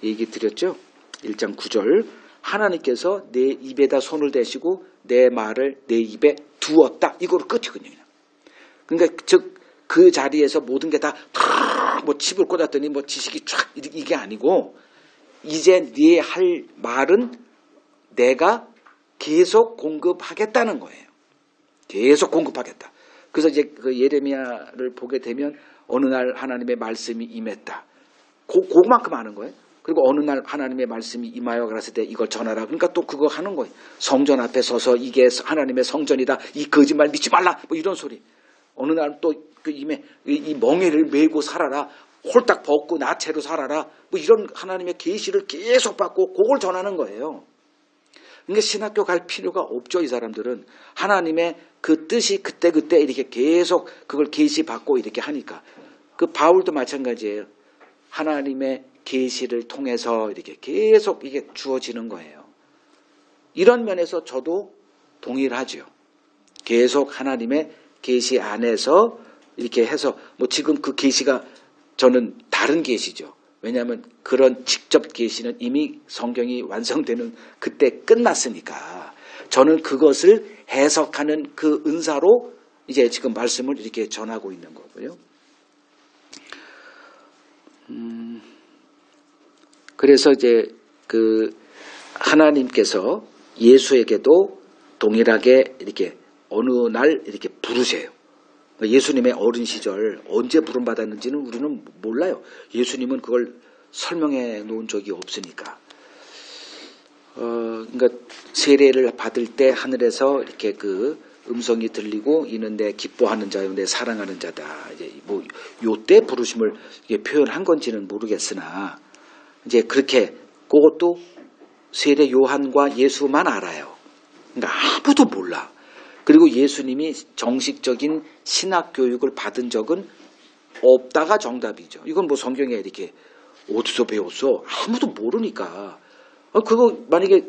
얘기 드렸죠. 1장 9절. 하나님께서 내 입에다 손을 대시고 내 말을 내 입에 두었다. 이거로 끝이거든요. 그러니까 즉 그 자리에서 모든 게 다 뭐 칩을 꽂았더니 뭐 지식이 쫙 이게 아니고 이제 네 할 말은 내가 계속 공급하겠다는 거예요. 계속 공급하겠다. 그래서 이제 그 예레미야를 보게 되면 어느 날 하나님의 말씀이 임했다. 그만큼 하는 거예요. 그리고 어느 날 하나님의 말씀이 임하여 그랬을 때 이걸 전하라. 그러니까 또 그거 하는 거예요. 성전 앞에 서서 이게 하나님의 성전이다. 이 거짓말 믿지 말라. 뭐 이런 소리. 어느 날 또 그 이 멍에를 메고 살아라. 홀딱 벗고 나체로 살아라. 뭐 이런 하나님의 계시를 계속 받고 그걸 전하는 거예요. 그러니까 신학교 갈 필요가 없죠. 이 사람들은 하나님의 그 뜻이 그때 이렇게 계속 그걸 계시받고 이렇게 하니까. 그 바울도 마찬가지예요. 하나님의 계시를 통해서 이렇게 계속 이게 주어지는 거예요. 이런 면에서 저도 동일하죠. 계속 하나님의 계시 안에서 이렇게 해서 뭐 지금 그 계시가 저는 다른 계시죠. 왜냐하면 그런 직접 계시는 이미 성경이 완성되는 그때 끝났으니까 저는 그것을 해석하는 그 은사로 이제 지금 말씀을 이렇게 전하고 있는 거고요. 그래서 이제 그 하나님께서 예수에게도 동일하게 이렇게 어느 날 이렇게 부르세요. 예수님의 어린 시절 언제 부름받았는지는 우리는 몰라요. 예수님은 그걸 설명해 놓은 적이 없으니까. 그러니까 세례를 받을 때 하늘에서 이렇게 그 음성이 들리고 이는 내 기뻐하는 자요 내 사랑하는 자다. 이제 뭐 요때 부르심을 표현한 건지는 모르겠으나 이제 그렇게 그것도 세례 요한과 예수만 알아요. 그러니까 아무도 몰라. 그리고 예수님이 정식적인 신학 교육을 받은 적은 없다가 정답이죠. 이건 뭐 성경에 이렇게 어디서 배웠어? 아무도 모르니까. 그거 만약에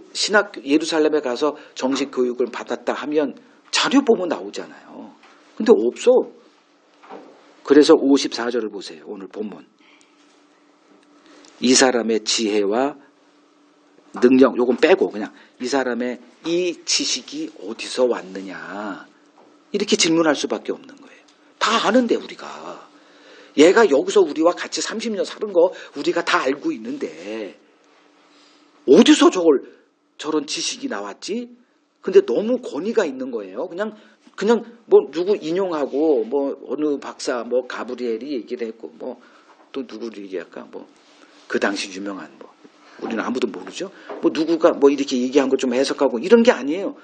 예루살렘에 가서 정식 교육을 받았다 하면 자료 보면 나오잖아요. 근데 없어. 그래서 54절을 보세요. 오늘 본문. 이 사람의 지혜와 능력, 요건 빼고 그냥 이 사람의 이 지식이 어디서 왔느냐 이렇게 질문할 수밖에 없는 거예요. 다 아는데 우리가. 얘가 여기서 우리와 같이 30년 사는 거 우리가 다 알고 있는데 어디서 저런 지식이 나왔지? 근데 너무 권위가 있는 거예요. 그냥 뭐 누구 인용하고 뭐 어느 박사 뭐 가브리엘이 얘기를 했고 뭐 또 누구를 얘기할까 뭐 그 당시 유명한 뭐 우리는 아무도 모르죠. 뭐 누구가 뭐 이렇게 얘기한 걸 좀 해석하고 이런 게 아니에요.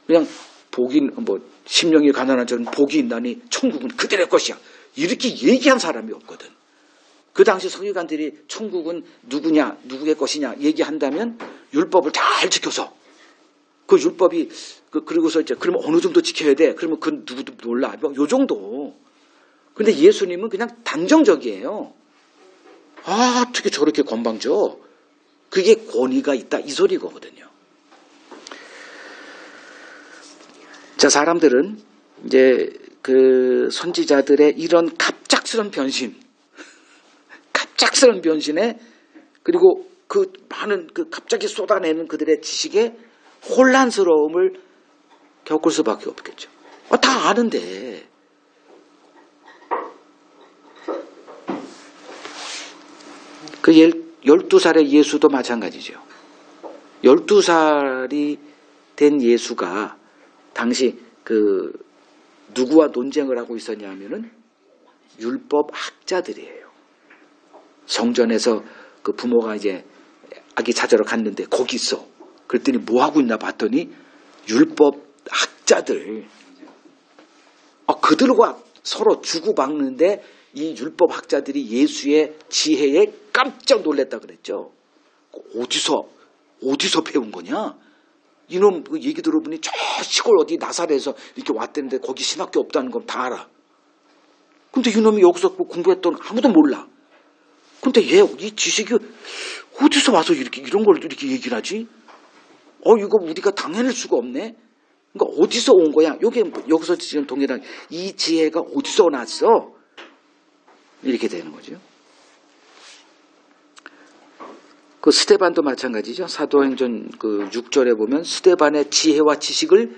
그냥 뭐 심령이 가난한 자는 복이 있나니 천국은 그들의 것이야. 이렇게 얘기한 사람이 없거든. 그 당시 서기관들이 천국은 누구냐 누구의 것이냐 얘기한다면 율법을 잘 지켜서 그 율법이 그리고서 이제 그러면 어느 정도 지켜야 돼. 그러면 그 누구도 몰라. 요 정도. 근데 예수님은 그냥 단정적이에요. 아, 어떻게 저렇게 건방져? 그게 권위가 있다 이 소리거든요. 자, 사람들은 이제 그 선지자들의 이런 갑작스런 변신에 그리고 그 많은 그 갑자기 쏟아내는 그들의 지식에 혼란스러움을 겪을 수밖에 없겠죠. 다 아는데. 그 12살의 예수도 마찬가지죠. 12살이 된 예수가 당시 그 누구와 논쟁을 하고 있었냐면은 율법 학자들이에요. 성전에서 그 부모가 이제 아기 찾으러 갔는데 거기 있어. 그랬더니 뭐 하고 있나 봤더니 율법 학자들. 그들과 서로 주고받는데 이 율법 학자들이 예수의 지혜에 깜짝 놀랐다 그랬죠. 어디서 배운 거냐? 이놈 그 얘기 들어보니 저 시골 어디 나사렛에서 이렇게 왔다는데 거기 신학교 없다는 건 다 알아. 근데 이놈이 여기서 공부했던 아무도 몰라. 근데 얘 이 지식이 어디서 와서 이런 걸 이렇게 얘기를 하지? 이거 우리가 당해낼 수가 없네. 그러니까 어디서 온 거야? 여기서 지금 동일한 이 지혜가 어디서 났어? 이렇게 되는 거죠. 그 스데반도 마찬가지죠. 사도행전 그 6절에 보면 스데반의 지혜와 지식을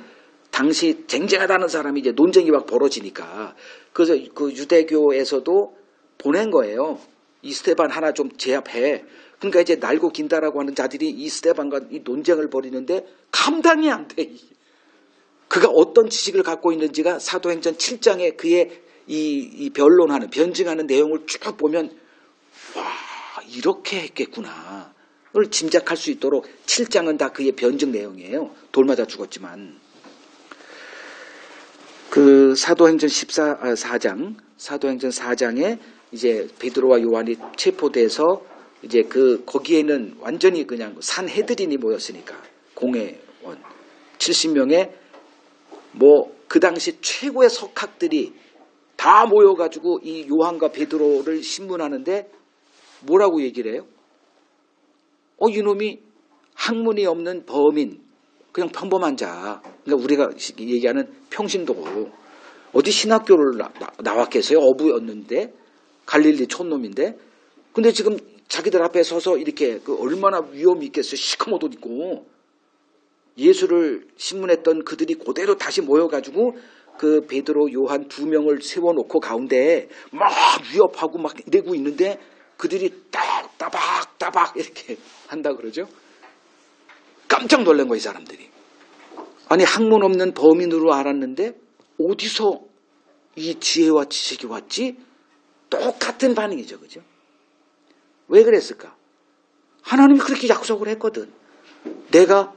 당시 쟁쟁하다는 사람이 이제 논쟁이 막 벌어지니까 그래서 그 유대교에서도 보낸 거예요. 이 스데반 하나 좀 제압해. 그러니까 이제 날고 긴다라고 하는 자들이 이 스데반과 이 논쟁을 벌이는데 감당이 안 돼. 그가 어떤 지식을 갖고 있는지가 사도행전 7장에 그의 이 변론하는 변증하는 내용을 쭉 보면 와, 이렇게 했겠구나 를 짐작할 수 있도록 7장은 다 그의 변증 내용이에요. 돌 맞아 죽었지만. 그 사도행전 4장에 이제 베드로와 요한이 체포돼서 이제 거기에는 완전히 그냥 산헤드린이 모였으니까 공회원 70명의 그 당시 최고의 석학들이 다 모여가지고 이 요한과 베드로를 신문하는데 뭐라고 얘기를 해요? 이놈이 학문이 없는 범인, 그냥 평범한 자. 그러니까 우리가 얘기하는 평신도. 어디 신학교를 나왔겠어요? 어부였는데, 갈릴리 촌놈인데. 근데 지금 자기들 앞에 서서 이렇게 얼마나 위험이 있겠어요? 시커먼 옷 입고. 예수를 신문했던 그들이 그대로 다시 모여가지고 그 베드로, 요한 2명을 세워놓고 가운데 막 위협하고 막 이러고 있는데 그들이 따박 이렇게 한다 그러죠. 깜짝 놀란 거예요, 이 사람들이. 아니, 학문 없는 범인으로 알았는데 어디서 이 지혜와 지식이 왔지? 똑같은 반응이죠, 그죠? 왜 그랬을까? 하나님이 그렇게 약속을 했거든. 내가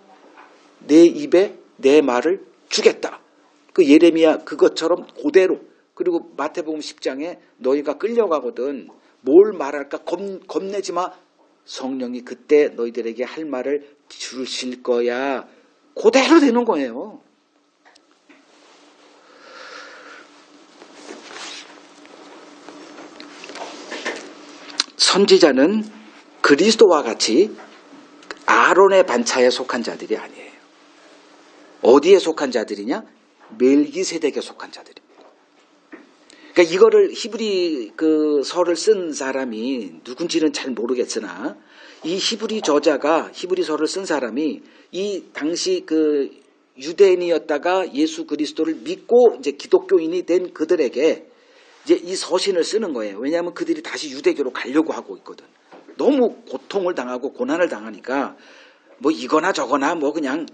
내 입에 내 말을 주겠다. 그 예레미야 그것처럼 그대로. 그리고 마태복음 10장에 너희가 끌려가거든. 뭘 말할까 겁내지 마. 성령이 그때 너희들에게 할 말을 주실 거야. 그대로 되는 거예요. 선지자는 그리스도와 같이 아론의 반차에 속한 자들이 아니에요. 어디에 속한 자들이냐? 멜기세덱에 속한 자들입니다. 그러니까 이거를 히브리 그 서를 쓴 사람이 누군지는 잘 모르겠으나 이 히브리 저자가 히브리 서를 쓴 사람이 이 당시 그 유대인이었다가 예수 그리스도를 믿고 이제 기독교인이 된 그들에게 이제 이 서신을 쓰는 거예요. 왜냐하면 그들이 다시 유대교로 가려고 하고 있거든. 너무 고통을 당하고 고난을 당하니까 이거나 저거나 그냥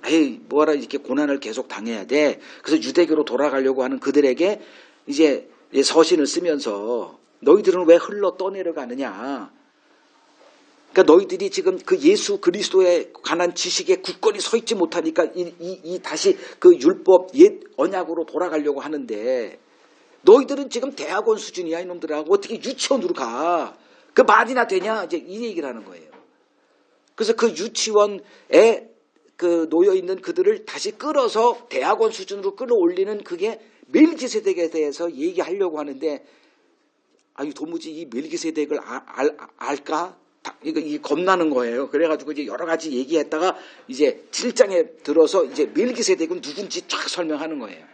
뭐라 이렇게 고난을 계속 당해야 돼. 그래서 유대교로 돌아가려고 하는 그들에게 이제 서신을 쓰면서 너희들은 왜 흘러 떠내려가느냐. 그러니까 너희들이 지금 그 예수 그리스도에 관한 지식에 굳건히 서 있지 못하니까 다시 그 율법 옛 언약으로 돌아가려고 하는데 너희들은 지금 대학원 수준이야 이놈들하고 어떻게 유치원으로 가. 그 말이나 되냐 이제 이 얘기를 하는 거예요. 그래서 그 유치원에 그 놓여 있는 그들을 다시 끌어서 대학원 수준으로 끌어올리는 그게 멜기세덱에 대해서 얘기하려고 하는데, 아니 도무지 이 멜기세덱을 알까? 이게 겁나는 거예요. 그래가지고 이제 여러 가지 얘기했다가 이제 7장에 들어서 이제 멜기세덱은 누군지 쫙 설명하는 거예요.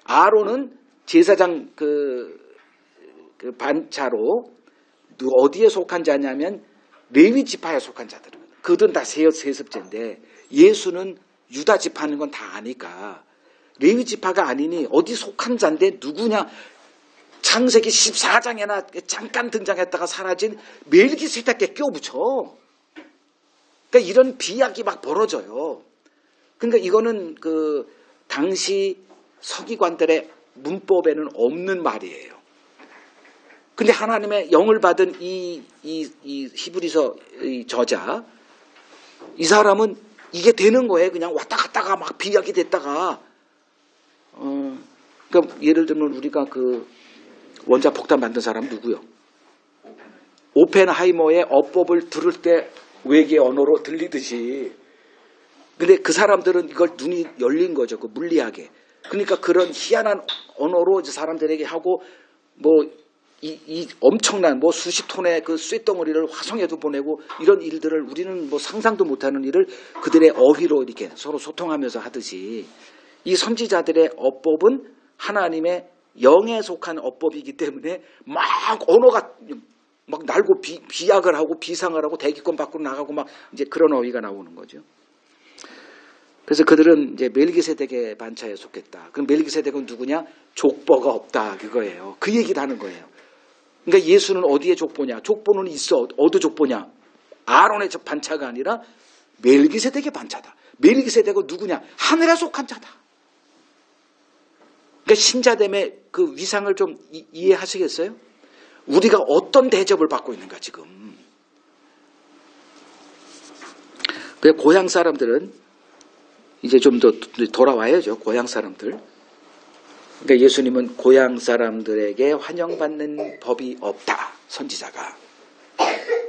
아론은 제사장 그 반차로 어디에 속한 자냐면 레위 지파에 속한 자들은 그들은 다 세습제인데 예수는 유다 지파는 건 다 아니까 레위 지파가 아니니 어디 속한 자인데 누구냐? 창세기 14장에나 잠깐 등장했다가 사라진 멜기세덱에 껴붙여. 그러니까 이런 비약이 막 벌어져요. 그러니까 이거는 그 당시 서기관들의 문법에는 없는 말이에요. 근데 하나님의 영을 받은 이 히브리서 저자, 이 사람은 이게 되는 거예요. 그냥 왔다 갔다가 막 비약이 됐다가. 그러니까 예를 들면 우리가 그 원자 폭탄 만든 사람 누구요? 오펜하이머의 어법을 들을 때 외계 언어로 들리듯이. 근데 그 사람들은 이걸 눈이 열린 거죠. 그 물리학에. 그러니까 그런 희한한 언어로 이제 사람들에게 하고 뭐 이 엄청난 뭐 수십 톤의 그 쇳덩어리를 화성에도 보내고 이런 일들을 우리는 뭐 상상도 못하는 일을 그들의 어휘로 이렇게 서로 소통하면서 하듯이 이 선지자들의 어법은 하나님의 영에 속한 어법이기 때문에 막 언어가 막 날고 비약을 하고 비상을 하고 대기권 밖으로 나가고 막 이제 그런 어휘가 나오는 거죠. 그래서 그들은 이제 멜기세덱의 반차에 속했다. 그럼 멜기세덱은 누구냐? 족보가 없다 그거예요. 그 얘기를 하는 거예요. 그러니까 예수는 어디에 족보냐? 족보는 있어. 어디 족보냐? 아론의 반차가 아니라 멜기세덱의 반차다. 멜기세덱은 누구냐? 하늘에 속한 자다. 그러니까 신자됨의 그 위상을 좀 이해하시겠어요? 우리가 어떤 대접을 받고 있는가 지금. 그래서 고향 사람들은 이제 좀 더 돌아와야죠. 고향 사람들. 그러니까 예수님은 고향 사람들에게 환영받는 법이 없다. 선지자가.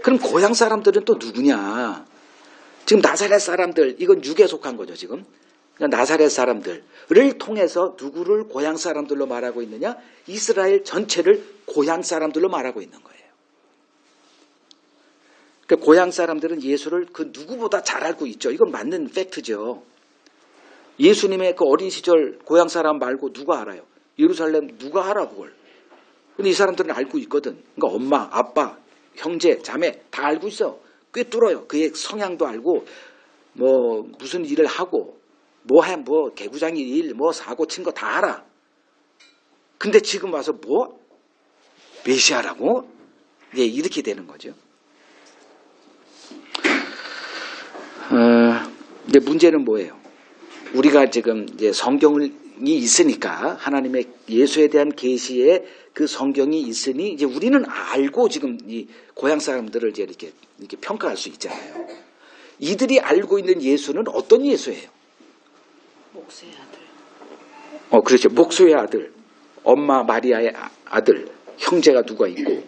그럼 고향 사람들은 또 누구냐? 지금 나사렛 사람들, 이건 육에 속한 거죠 지금. 그러니까 나사렛 사람들을 통해서 누구를 고향 사람들로 말하고 있느냐? 이스라엘 전체를 고향 사람들로 말하고 있는 거예요. 그러니까 고향 사람들은 예수를 그 누구보다 잘 알고 있죠. 이건 맞는 팩트죠. 예수님의 그 어린 시절 고향 사람 말고 누가 알아요? 예루살렘 누가 알아 그걸? 근데 이 사람들은 알고 있거든. 그러니까 엄마, 아빠, 형제, 자매 다 알고 있어. 꿰뚫어요. 그의 성향도 알고 뭐 무슨 일을 하고 뭐 개구장이 일, 뭐 사고 친 거 다 알아. 근데 지금 와서 뭐 메시아라고? 예, 이렇게 되는 거죠. 근데 문제는 뭐예요? 우리가 지금 이제 성경이 있으니까 하나님의 예수에 대한 계시에 그 성경이 있으니 이제 우리는 알고 지금 이 고향 사람들을 이제 이렇게 평가할 수 있잖아요. 이들이 알고 있는 예수는 어떤 예수예요? 목수의 아들. 그렇죠. 목수의 아들, 엄마 마리아의 아들, 형제가 누가 있고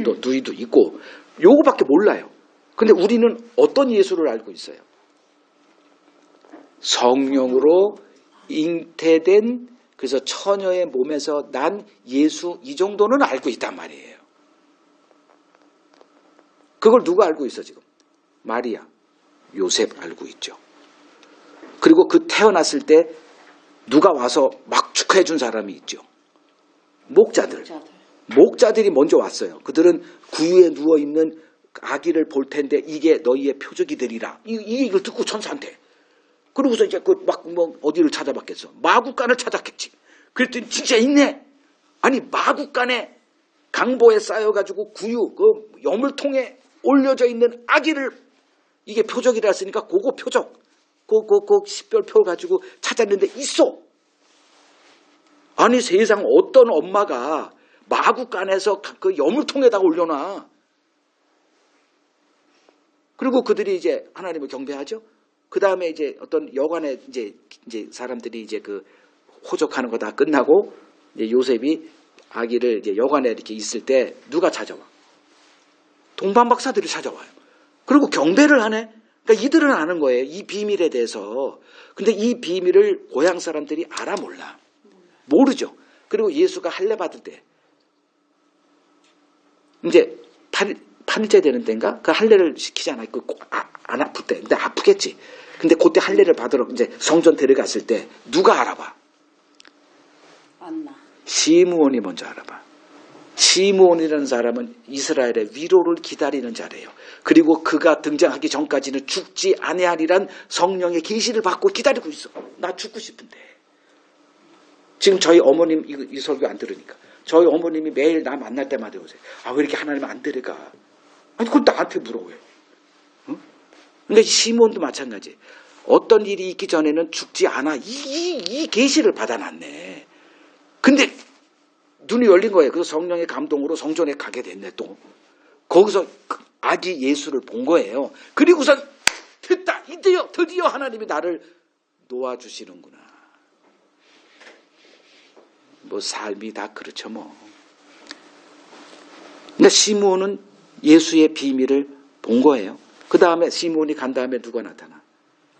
또 누이도 있고 요거밖에 몰라요. 근데 우리는 어떤 예수를 알고 있어요? 성령으로 잉태된 그래서 처녀의 몸에서 난 예수 이 정도는 알고 있단 말이에요. 그걸 누가 알고 있어 지금? 마리아, 요셉 알고 있죠. 그리고 그 태어났을 때 누가 와서 막 축하해 준 사람이 있죠. 목자들이 먼저 왔어요. 그들은 구유에 누워있는 아기를 볼 텐데 이게 너희의 표적이 되리라. 이걸 듣고 천사한테. 그러고서 이제 어디를 찾아봤겠어? 마구간을 찾았겠지. 그랬더니 진짜 있네. 아니 마구간에 강보에 쌓여가지고 구유 그 여물통에 올려져 있는 아기를 이게 표적이라 했으니까 그거 표적 그 식별표 가지고 찾았는데 있어. 아니 세상 어떤 엄마가 마구간에서 그 여물통에다가 올려놔. 그리고 그들이 이제 하나님을 경배하죠. 그 다음에 이제 어떤 여관에 이제 사람들이 이제 그 호적하는 거 다 끝나고 이제 요셉이 아기를 이제 여관에 이렇게 있을 때 누가 찾아와? 동방 박사들이 찾아와요. 그리고 경배를 하네. 그러니까 이들은 아는 거예요. 이 비밀에 대해서. 근데 이 비밀을 고향 사람들이 알아 몰라. 모르죠. 그리고 예수가 할례 받을 때 이제 8일째 되는 때인가? 그 할례를 시키잖아요. 안 아플 때. 근데 아프겠지. 근데 그때 할례를 받으러 이제 성전 데려갔을 때 누가 알아봐? 안나. 시므온이 먼저 알아봐. 시므온이라는 사람은 이스라엘의 위로를 기다리는 자래요. 그리고 그가 등장하기 전까지는 죽지 아니하리란 성령의 계시를 받고 기다리고 있어. 나 죽고 싶은데. 지금 저희 어머님 이 설교 안 들으니까. 저희 어머님이 매일 나 만날 때마다 오세요. 아, 왜 이렇게 하나님 안 데려가? 아니, 그건 나한테 물어 왜? 응? 그러니까 시므온도 마찬가지. 어떤 일이 있기 전에는 죽지 않아. 이 계시를 받아놨네. 근데 눈이 열린 거예요. 그래서 성령의 감동으로 성전에 가게 됐네 또. 거기서 아기 예수를 본 거예요. 그리고선 됐다. 드디어 하나님이 나를 놓아주시는구나. 뭐 삶이 다 그렇죠 뭐. 그러니까 시므온은 예수의 비밀을 본 거예요. 그 다음에 시므온이 간 다음에 누가 나타나?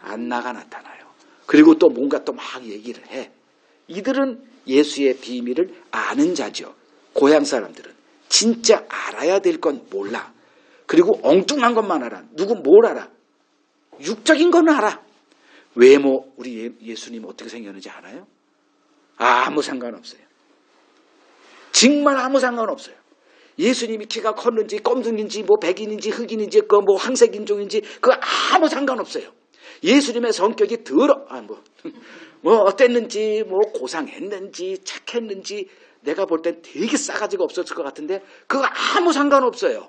안나가 나타나요. 그리고 또 뭔가 또 막 얘기를 해. 이들은 예수의 비밀을 아는 자죠. 고향 사람들은. 진짜 알아야 될 건 몰라. 그리고 엉뚱한 것만 알아. 누군 뭘 알아? 육적인 건 알아. 외모, 우리 예수님 어떻게 생겼는지 알아요? 아무 상관없어요. 정말 아무 상관없어요. 예수님이 키가 컸는지 껌둥인지 뭐 백인인지 흑인인지 그 뭐 황색인종인지 그거 아무 상관없어요. 예수님의 성격이 뭐 어땠는지 뭐 고상했는지 착했는지 내가 볼 땐 되게 싸가지가 없었을 것 같은데 그거 아무 상관없어요.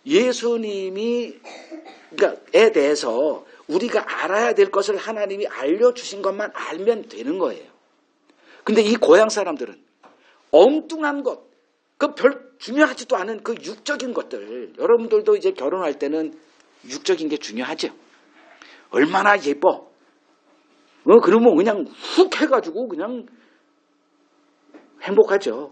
예수님이 에 대해서 우리가 알아야 될 것을 하나님이 알려주신 것만 알면 되는 거예요. 근데 이 고향 사람들은 엉뚱한 것, 그 별 중요하지도 않은 그 육적인 것들, 여러분들도 이제 결혼할 때는 육적인 게 중요하죠. 얼마나 예뻐. 그러면 그냥 훅 해가지고 그냥 행복하죠.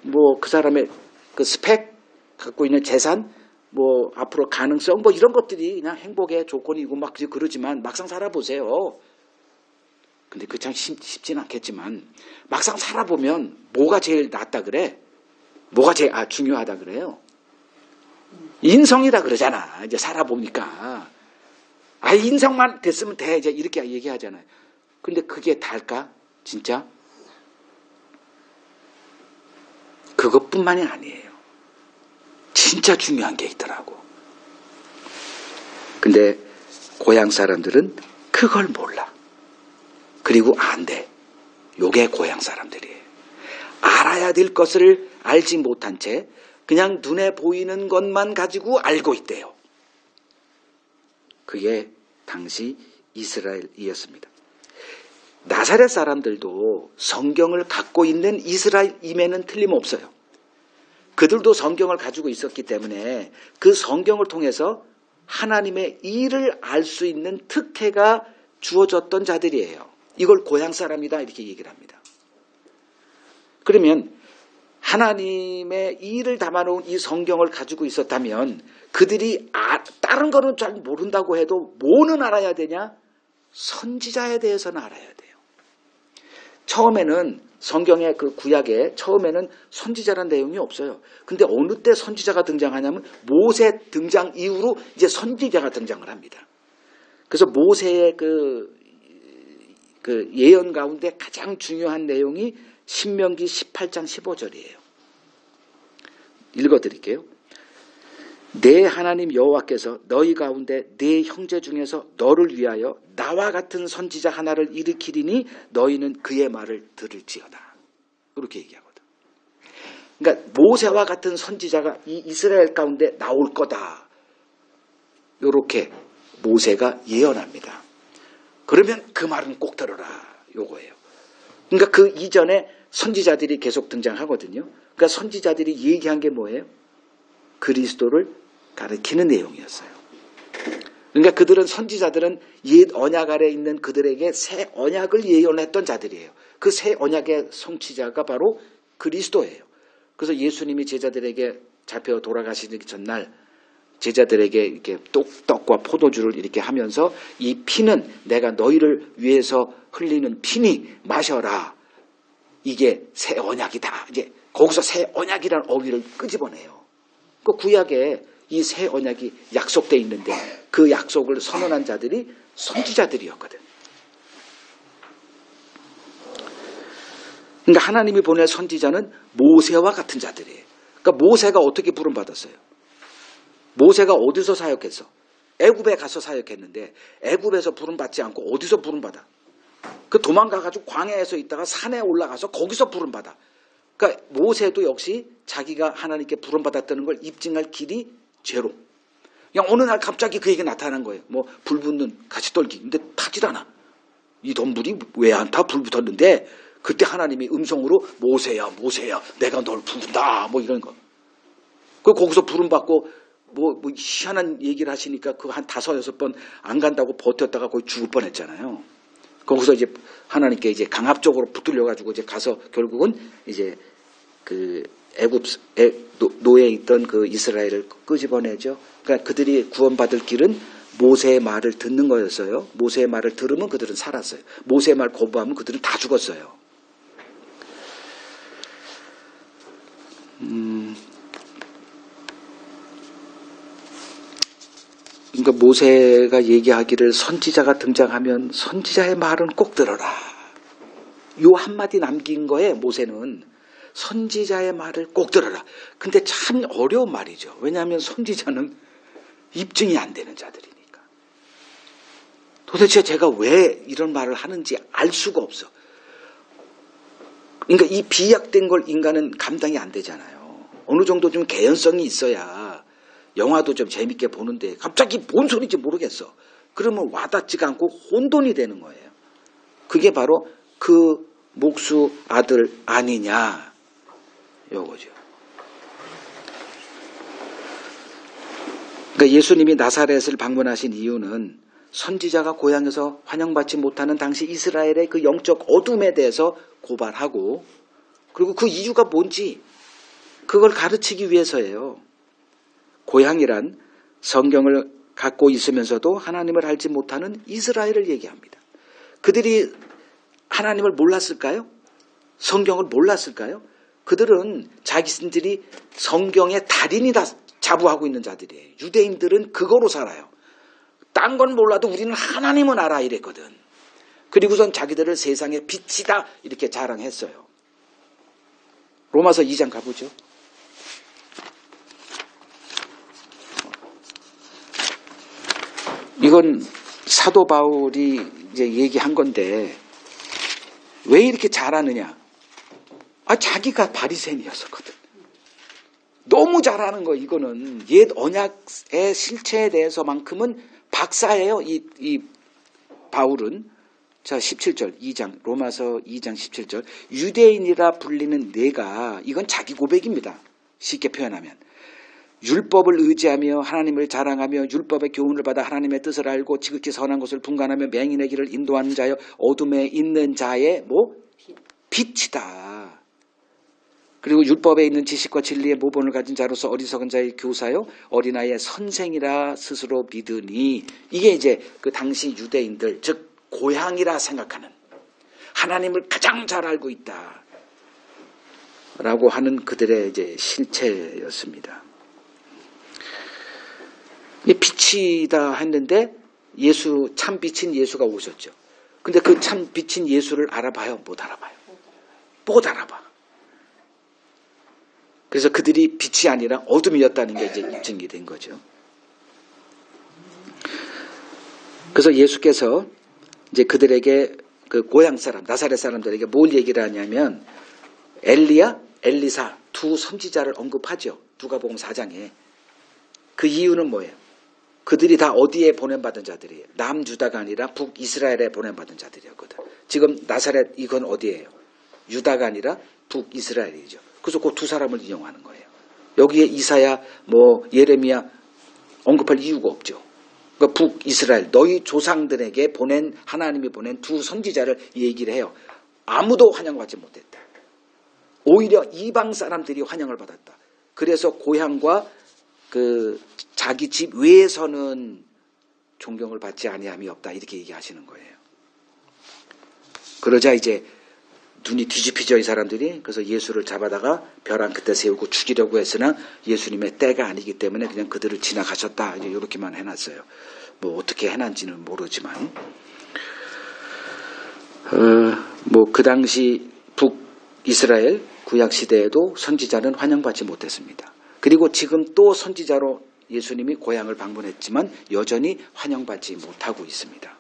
뭐 그 사람의 그 스펙, 갖고 있는 재산, 뭐 앞으로 가능성, 뭐 이런 것들이 그냥 행복의 조건이고 막 그러지만 막상 살아보세요. 근데 그 참 쉽진 않겠지만 막상 살아보면 뭐가 제일 낫다 그래? 뭐가 제일 중요하다 그래요? 인성이다 그러잖아. 이제 살아보니까. 인성만 됐으면 돼. 이제 이렇게 얘기하잖아요. 근데 그게 다일까? 진짜? 그것뿐만이 아니에요. 진짜 중요한 게 있더라고. 근데 고향 사람들은 그걸 몰라. 그리고 안 돼. 요게 고향 사람들이에요. 알아야 될 것을 알지 못한 채 그냥 눈에 보이는 것만 가지고 알고 있대요. 그게 당시 이스라엘이었습니다. 나사렛 사람들도 성경을 갖고 있는 이스라엘임에는 틀림없어요. 그들도 성경을 가지고 있었기 때문에 그 성경을 통해서 하나님의 일을 알 수 있는 특혜가 주어졌던 자들이에요. 이걸 고향 사람이다 이렇게 얘기를 합니다. 그러면 하나님의 일을 담아놓은 이 성경을 가지고 있었다면 그들이 다른 거는 잘 모른다고 해도 뭐는 알아야 되냐? 선지자에 대해서는 알아야 돼요. 처음에는 성경의 그 구약에 처음에는 선지자라는 내용이 없어요. 근데 어느 때 선지자가 등장하냐면 모세 등장 이후로 이제 선지자가 등장을 합니다. 그래서 모세의 그 예언 가운데 가장 중요한 내용이 신명기 18장 15절이에요. 읽어드릴게요. 내 하나님 여호와께서 너희 가운데 네 형제 중에서 너를 위하여 나와 같은 선지자 하나를 일으키리니 너희는 그의 말을 들을지어다. 그렇게 얘기하거든. 그러니까 모세와 같은 선지자가 이 이스라엘 가운데 나올 거다. 이렇게 모세가 예언합니다. 그러면 그 말은 꼭 들어라. 요거예요. 그러니까 그 이전에 선지자들이 계속 등장하거든요. 그러니까 선지자들이 얘기한 게 뭐예요? 그리스도를 가리키는 내용이었어요. 그러니까 그들은 선지자들은 옛 언약 아래 있는 그들에게 새 언약을 예언했던 자들이에요. 그 새 언약의 성취자가 바로 그리스도예요. 그래서 예수님이 제자들에게 잡혀 돌아가시기 전날 제자들에게 이렇게 떡과 포도주를 이렇게 하면서 이 피는 내가 너희를 위해서 흘리는 피니 마셔라. 이게 새 언약이다. 이제 거기서 새 언약이라는 어휘를 끄집어내요. 그 구약에 이 새 언약이 약속돼 있는데 그 약속을 선언한 자들이 선지자들이었거든. 그러니까 하나님이 보낼 선지자는 모세와 같은 자들이에요. 그러니까 모세가 어떻게 부름받았어요? 모세가 어디서 사역했어? 애굽에 가서 사역했는데 애굽에서 부름받지 않고 어디서 부름받아? 그 도망가가지고 광야에서 있다가 산에 올라가서 거기서 부름받아. 그러니까 모세도 역시 자기가 하나님께 부름받았다는 걸 입증할 길이 제로. 그냥 어느 날 갑자기 그에게 나타난 거예요. 뭐 불 붙는 가시떨기. 근데 타질 않아. 이 덤불이 왜 안 타? 불 붙었는데 그때 하나님이 음성으로 모세야 모세야 내가 널 부른다 뭐 이런 거. 그 거기서 부름받고 뭐 희한한 얘기를 하시니까 그 한 5-6번 안 간다고 버텼다가 거의 죽을 뻔했잖아요. 거기서 이제 하나님께 이제 강압적으로 붙들려 가지고 이제 가서 결국은 이제 그 애굽에 노예에 있던 그 이스라엘을 끄집어내죠. 그러니까 그들이 구원받을 길은 모세의 말을 듣는 거였어요. 모세의 말을 들으면 그들은 살았어요. 모세의 말 거부하면 그들은 다 죽었어요. 그러니까 모세가 얘기하기를 선지자가 등장하면 선지자의 말은 꼭 들어라. 요 한마디 남긴 거에 모세는 선지자의 말을 꼭 들어라. 근데 참 어려운 말이죠. 왜냐하면 선지자는 입증이 안 되는 자들이니까. 도대체 제가 왜 이런 말을 하는지 알 수가 없어. 그러니까 이 비약된 걸 인간은 감당이 안 되잖아요. 어느 정도 좀 개연성이 있어야 영화도 좀 재밌게 보는데 갑자기 뭔 소리인지 모르겠어. 그러면 와닿지가 않고 혼돈이 되는 거예요. 그게 바로 그 목수 아들 아니냐 요거죠. 그러니까 예수님이 나사렛을 방문하신 이유는 선지자가 고향에서 환영받지 못하는 당시 이스라엘의 그 영적 어둠에 대해서 고발하고 그리고 그 이유가 뭔지 그걸 가르치기 위해서예요. 고향이란 성경을 갖고 있으면서도 하나님을 알지 못하는 이스라엘을 얘기합니다. 그들이 하나님을 몰랐을까요? 성경을 몰랐을까요? 그들은 자기들이 성경의 달인이다 자부하고 있는 자들이에요. 유대인들은 그거로 살아요. 딴 건 몰라도 우리는 하나님은 알아 이랬거든. 그리고선 자기들을 세상의 빛이다 이렇게 자랑했어요. 로마서 2장 가보죠. 이건 사도 바울이 이제 얘기한 건데 왜 이렇게 잘하느냐? 자기가 바리새인이었었거든. 너무 잘하는 거 이거는 옛 언약의 실체에 대해서만큼은 박사예요. 이 바울은 자 17절 2장 로마서 2장 17절 유대인이라 불리는 내가 이건 자기 고백입니다. 쉽게 표현하면 율법을 의지하며 하나님을 자랑하며 율법의 교훈을 받아 하나님의 뜻을 알고 지극히 선한 것을 분간하며 맹인의 길을 인도하는 자여 어둠에 있는 자의 빛이다. 그리고 율법에 있는 지식과 진리의 모본을 가진 자로서 어리석은 자의 교사요 어린아이의 선생이라 스스로 믿으니 이게 이제 그 당시 유대인들 즉 고향이라 생각하는 하나님을 가장 잘 알고 있다 라고 하는 그들의 이제 실체였습니다. 빛이다 했는데 참 빛인 예수가 오셨죠. 근데 그 참 빛인 예수를 알아봐요? 못 알아봐요? 못 알아봐. 그래서 그들이 빛이 아니라 어둠이었다는 게 이제 입증이 된 거죠. 그래서 예수께서 이제 그들에게 그 고향 사람, 나사렛 사람들에게 뭘 얘기를 하냐면 엘리야, 엘리사 두 선지자를 언급하죠. 누가복음 4장에. 그 이유는 뭐예요? 그들이 다 어디에 보냄받은 자들이에요? 남유다가 아니라 북이스라엘에 보냄받은 자들이었거든. 지금 나사렛 이건 어디예요? 유다가 아니라 북이스라엘이죠. 그래서 그 두 사람을 인용하는 거예요. 여기에 이사야, 예레미야 언급할 이유가 없죠. 그러니까 북이스라엘, 너희 조상들에게 하나님이 보낸 두 선지자를 얘기를 해요. 아무도 환영받지 못했다. 오히려 이방 사람들이 환영을 받았다. 그래서 고향과 자기 집 외에서는 존경을 받지 아니함이 없다 이렇게 얘기하시는 거예요. 그러자 이제 눈이 뒤집히죠, 이 사람들이. 그래서 예수를 잡아다가 벼랑 끝에 세우고 죽이려고 했으나 예수님의 때가 아니기 때문에 그냥 그들을 지나가셨다. 이제 이렇게만 해놨어요. 뭐 어떻게 해놨는지는 모르지만 그 당시 북이스라엘 구약 시대에도 선지자는 환영받지 못했습니다. 그리고 지금 또 선지자로 예수님이 고향을 방문했지만 여전히 환영받지 못하고 있습니다.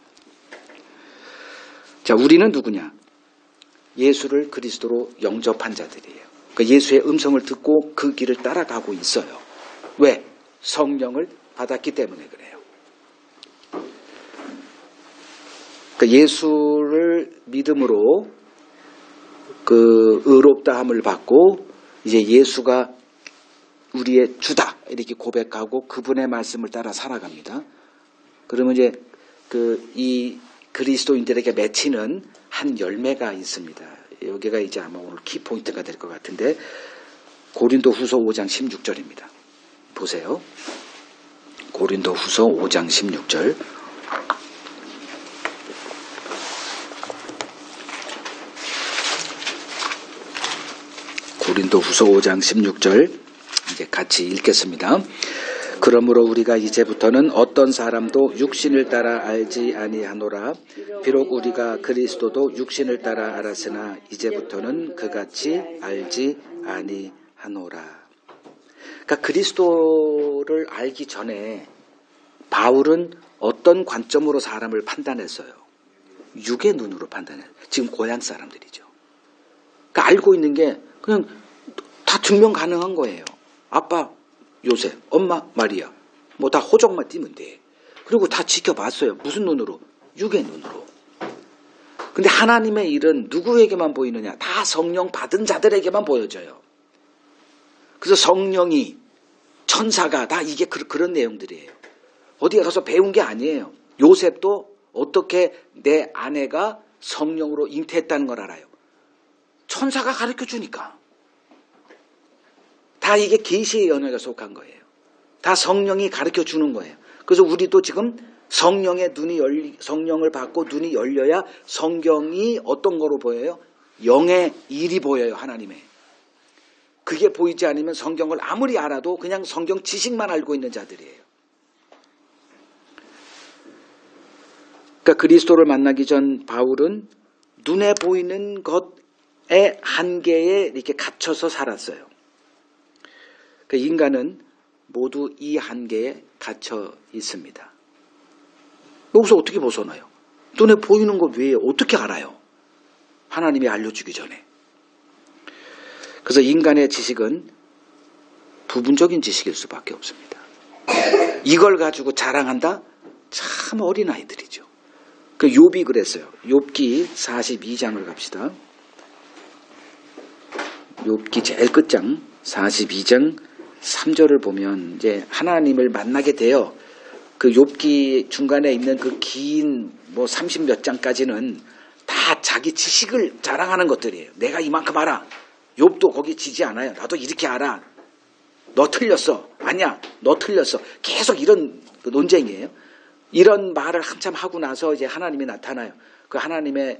자, 우리는 누구냐? 예수를 그리스도로 영접한 자들이에요. 그러니까 예수의 음성을 듣고 그 길을 따라가고 있어요. 왜? 성령을 받았기 때문에 그래요. 그러니까 예수를 믿음으로 의롭다함을 받고 이제 예수가 우리의 주다 이렇게 고백하고 그분의 말씀을 따라 살아갑니다. 그러면 이제 이 그리스도인들에게 맺히는 한 열매가 있습니다. 여기가 이제 아마 오늘 키포인트가 될 것 같은데 고린도후서 5장 16절입니다. 보세요. 고린도후서 5장 16절. 고린도후서 5장 16절 이제 같이 읽겠습니다. 그러므로 우리가 이제부터는 어떤 사람도 육신을 따라 알지 아니하노라. 비록 우리가 그리스도도 육신을 따라 알았으나 이제부터는 그같이 알지 아니하노라. 그러니까 그리스도를 알기 전에 바울은 어떤 관점으로 사람을 판단했어요? 육의 눈으로 판단해요. 지금 고향 사람들이죠. 그러니까 알고 있는 게 그냥 다 증명 가능한 거예요. 아빠 요셉, 엄마 마리아, 뭐 다 호적만 띄면 돼. 그리고 다 지켜봤어요. 무슨 눈으로? 육의 눈으로. 근데 하나님의 일은 누구에게만 보이느냐? 다 성령 받은 자들에게만 보여져요. 그래서 성령이, 천사가 다 이게 그런 내용들이에요. 어디에 가서 배운 게 아니에요. 요셉도 어떻게 내 아내가 성령으로 잉태했다는 걸 알아요. 천사가 가르쳐 주니까. 다 이게 계시의 연회가 속한 거예요. 다 성령이 가르쳐 주는 거예요. 그래서 우리도 지금 성령을 받고 눈이 열려야 성경이 어떤 거로 보여요? 영의 일이 보여요, 하나님의. 그게 보이지 않으면 성경을 아무리 알아도 그냥 성경 지식만 알고 있는 자들이에요. 그러니까 그리스도를 만나기 전 바울은 눈에 보이는 것의 한계에 이렇게 갇혀서 살았어요. 그 인간은 모두 이 한계에 갇혀 있습니다. 여기서 어떻게 벗어나요? 눈에 보이는 것 외에 어떻게 알아요? 하나님이 알려주기 전에. 그래서 인간의 지식은 부분적인 지식일 수밖에 없습니다. 이걸 가지고 자랑한다? 참 어린아이들이죠. 그 욥이 그랬어요. 욥기 42장을 갑시다. 욥기 제일 끝장 42장 3절을 보면 이제 하나님을 만나게 돼요. 그 욥기 중간에 있는 그 긴 뭐 30몇 장까지는 다 자기 지식을 자랑하는 것들이에요. 내가 이만큼 알아. 욥도 거기 지지 않아요. 나도 이렇게 알아. 너 틀렸어. 아니야. 너 틀렸어. 계속 이런 논쟁이에요. 이런 말을 한참 하고 나서 이제 하나님이 나타나요. 그 하나님의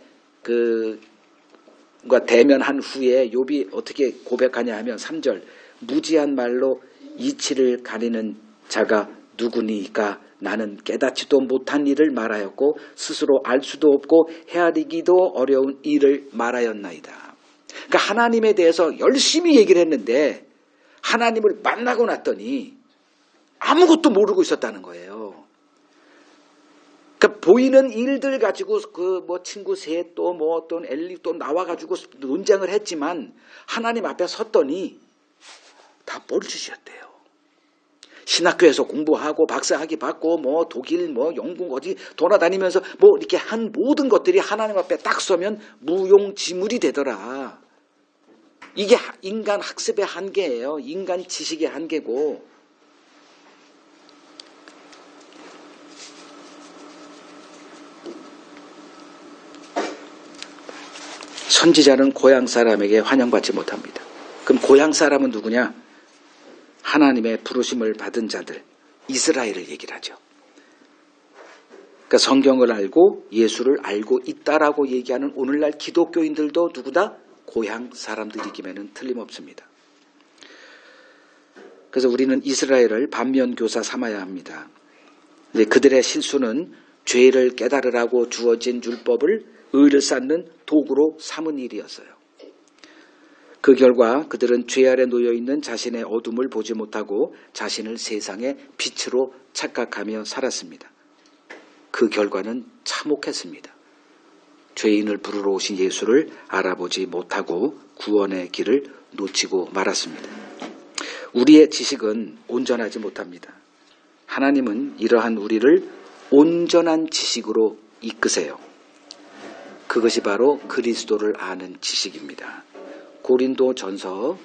과 대면한 후에 욥이 어떻게 고백하냐 하면 3절 무지한 말로 이치를 가리는 자가 누구니까 나는 깨닫지도 못한 일을 말하였고 스스로 알 수도 없고 헤아리기도 어려운 일을 말하였나이다. 그러니까 하나님에 대해서 열심히 얘기를 했는데 하나님을 만나고 났더니 아무것도 모르고 있었다는 거예요. 그러니까 보이는 일들 가지고 그 뭐 친구 셋 또 뭐 어떤 엘리 또 나와가지고 논쟁을 했지만 하나님 앞에 섰더니 다 뻘짓이었대요. 신학교에서 공부하고 박사학위 받고 뭐 독일 뭐 영국 어디 돌아다니면서 뭐 이렇게 한 모든 것들이 하나님 앞에 딱 서면 무용지물이 되더라. 이게 인간 학습의 한계예요. 인간 지식의 한계고. 선지자는 고향 사람에게 환영받지 못합니다. 그럼 고향 사람은 누구냐? 하나님의 부르심을 받은 자들, 이스라엘을 얘기를 하죠. 그러니까 성경을 알고 예수를 알고 있다라고 얘기하는 오늘날 기독교인들도 누구다? 고향 사람들이기에는 틀림없습니다. 그래서 우리는 이스라엘을 반면교사 삼아야 합니다. 이제 그들의 실수는 죄를 깨달으라고 주어진 율법을 의를 쌓는 도구로 삼은 일이었어요. 그 결과 그들은 죄 아래 놓여있는 자신의 어둠을 보지 못하고 자신을 세상의 빛으로 착각하며 살았습니다. 그 결과는 참혹했습니다. 죄인을 부르러 오신 예수를 알아보지 못하고 구원의 길을 놓치고 말았습니다. 우리의 지식은 온전하지 못합니다. 하나님은 이러한 우리를 온전한 지식으로 이끄세요. 그것이 바로 그리스도를 아는 지식입니다. 고린도전서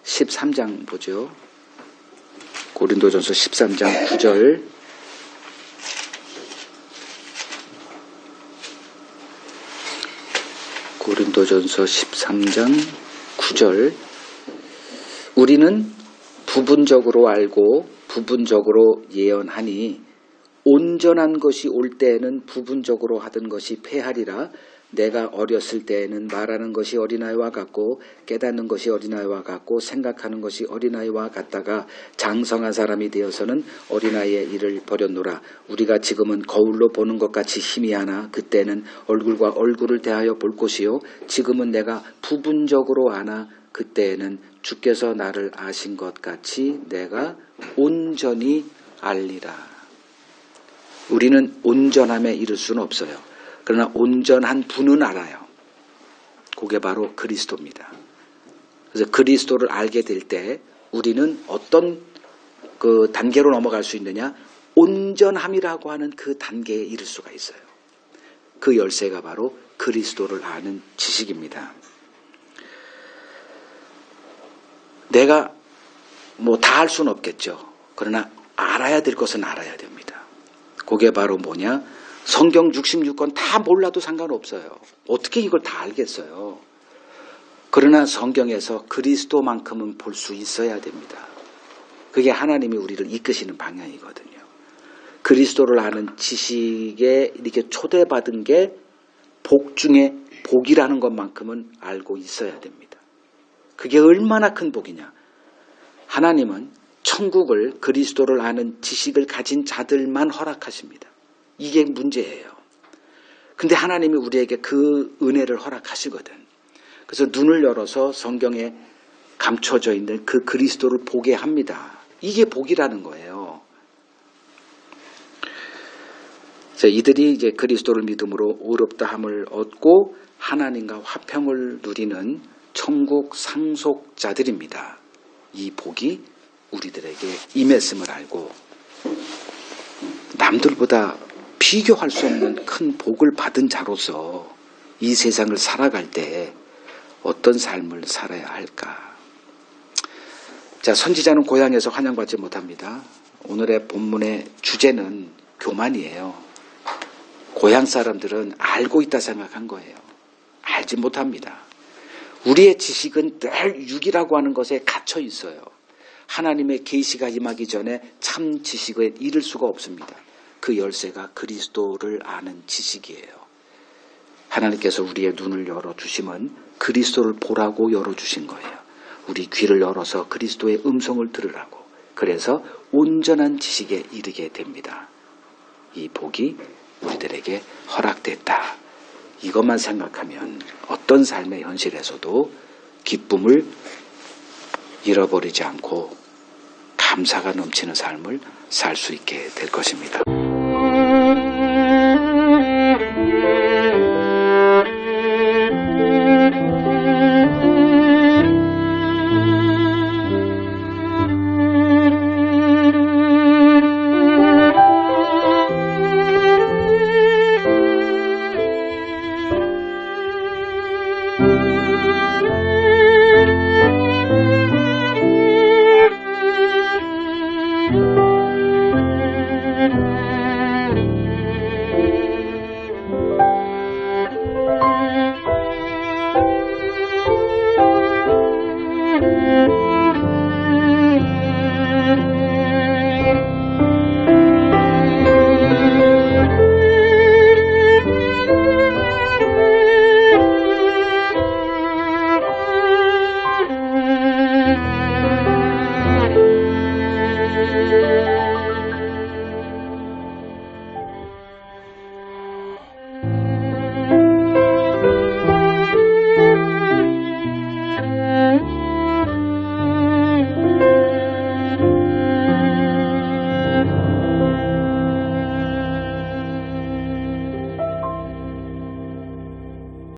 13장 보죠. 고린도전서 13장 9절. 고린도전서 13장 9절. 우리는 부분적으로 알고 부분적으로 예언하니 온전한 것이 올 때에는 부분적으로 하던 것이 패하리라. 내가 어렸을 때에는 말하는 것이 어린아이와 같고 깨닫는 것이 어린아이와 같고 생각하는 것이 어린아이와 같다가 장성한 사람이 되어서는 어린아이의 일을 버렸노라. 우리가 지금은 거울로 보는 것 같이 희미하나 그때는 얼굴과 얼굴을 대하여 볼 것이요 지금은 내가 부분적으로 아나 그때에는 주께서 나를 아신 것 같이 내가 온전히 알리라. 우리는 온전함에 이를 수는 없어요. 그러나 온전한 분은 알아요. 그게 바로 그리스도입니다. 그래서 그리스도를 알게 될 때 우리는 어떤 그 단계로 넘어갈 수 있느냐? 온전함이라고 하는 그 단계에 이를 수가 있어요. 그 열쇠가 바로 그리스도를 아는 지식입니다. 내가 뭐 다 할 수는 없겠죠. 그러나 알아야 될 것은 알아야 됩니다. 그게 바로 뭐냐? 성경 66권 다 몰라도 상관없어요. 어떻게 이걸 다 알겠어요? 그러나 성경에서 그리스도만큼은 볼 수 있어야 됩니다. 그게 하나님이 우리를 이끄시는 방향이거든요. 그리스도를 아는 지식에 이렇게 초대받은 게 복 중에 복이라는 것만큼은 알고 있어야 됩니다. 그게 얼마나 큰 복이냐. 하나님은 천국을 그리스도를 아는 지식을 가진 자들만 허락하십니다. 이게 문제예요. 근데 하나님이 우리에게 그 은혜를 허락하시거든. 그래서 눈을 열어서 성경에 감춰져 있는 그 그리스도를 보게 합니다. 이게 복이라는 거예요. 이들이 이제 그리스도를 믿음으로 의롭다함을 얻고 하나님과 화평을 누리는 천국 상속자들입니다. 이 복이 우리들에게 임했음을 알고 남들보다 비교할 수 없는 큰 복을 받은 자로서 이 세상을 살아갈 때 어떤 삶을 살아야 할까? 자, 선지자는 고향에서 환영받지 못합니다. 오늘의 본문의 주제는 교만이에요. 고향 사람들은 알고 있다 생각한 거예요. 알지 못합니다. 우리의 지식은 늘 육이라고 하는 것에 갇혀 있어요. 하나님의 계시가 임하기 전에 참 지식에 이를 수가 없습니다. 그 열쇠가 그리스도를 아는 지식이에요. 하나님께서 우리의 눈을 열어주심은 그리스도를 보라고 열어주신 거예요. 우리 귀를 열어서 그리스도의 음성을 들으라고. 그래서 온전한 지식에 이르게 됩니다. 이 복이 우리들에게 허락됐다. 이것만 생각하면 어떤 삶의 현실에서도 기쁨을 잃어버리지 않고 감사가 넘치는 삶을 살 수 있게 될 것입니다. 음.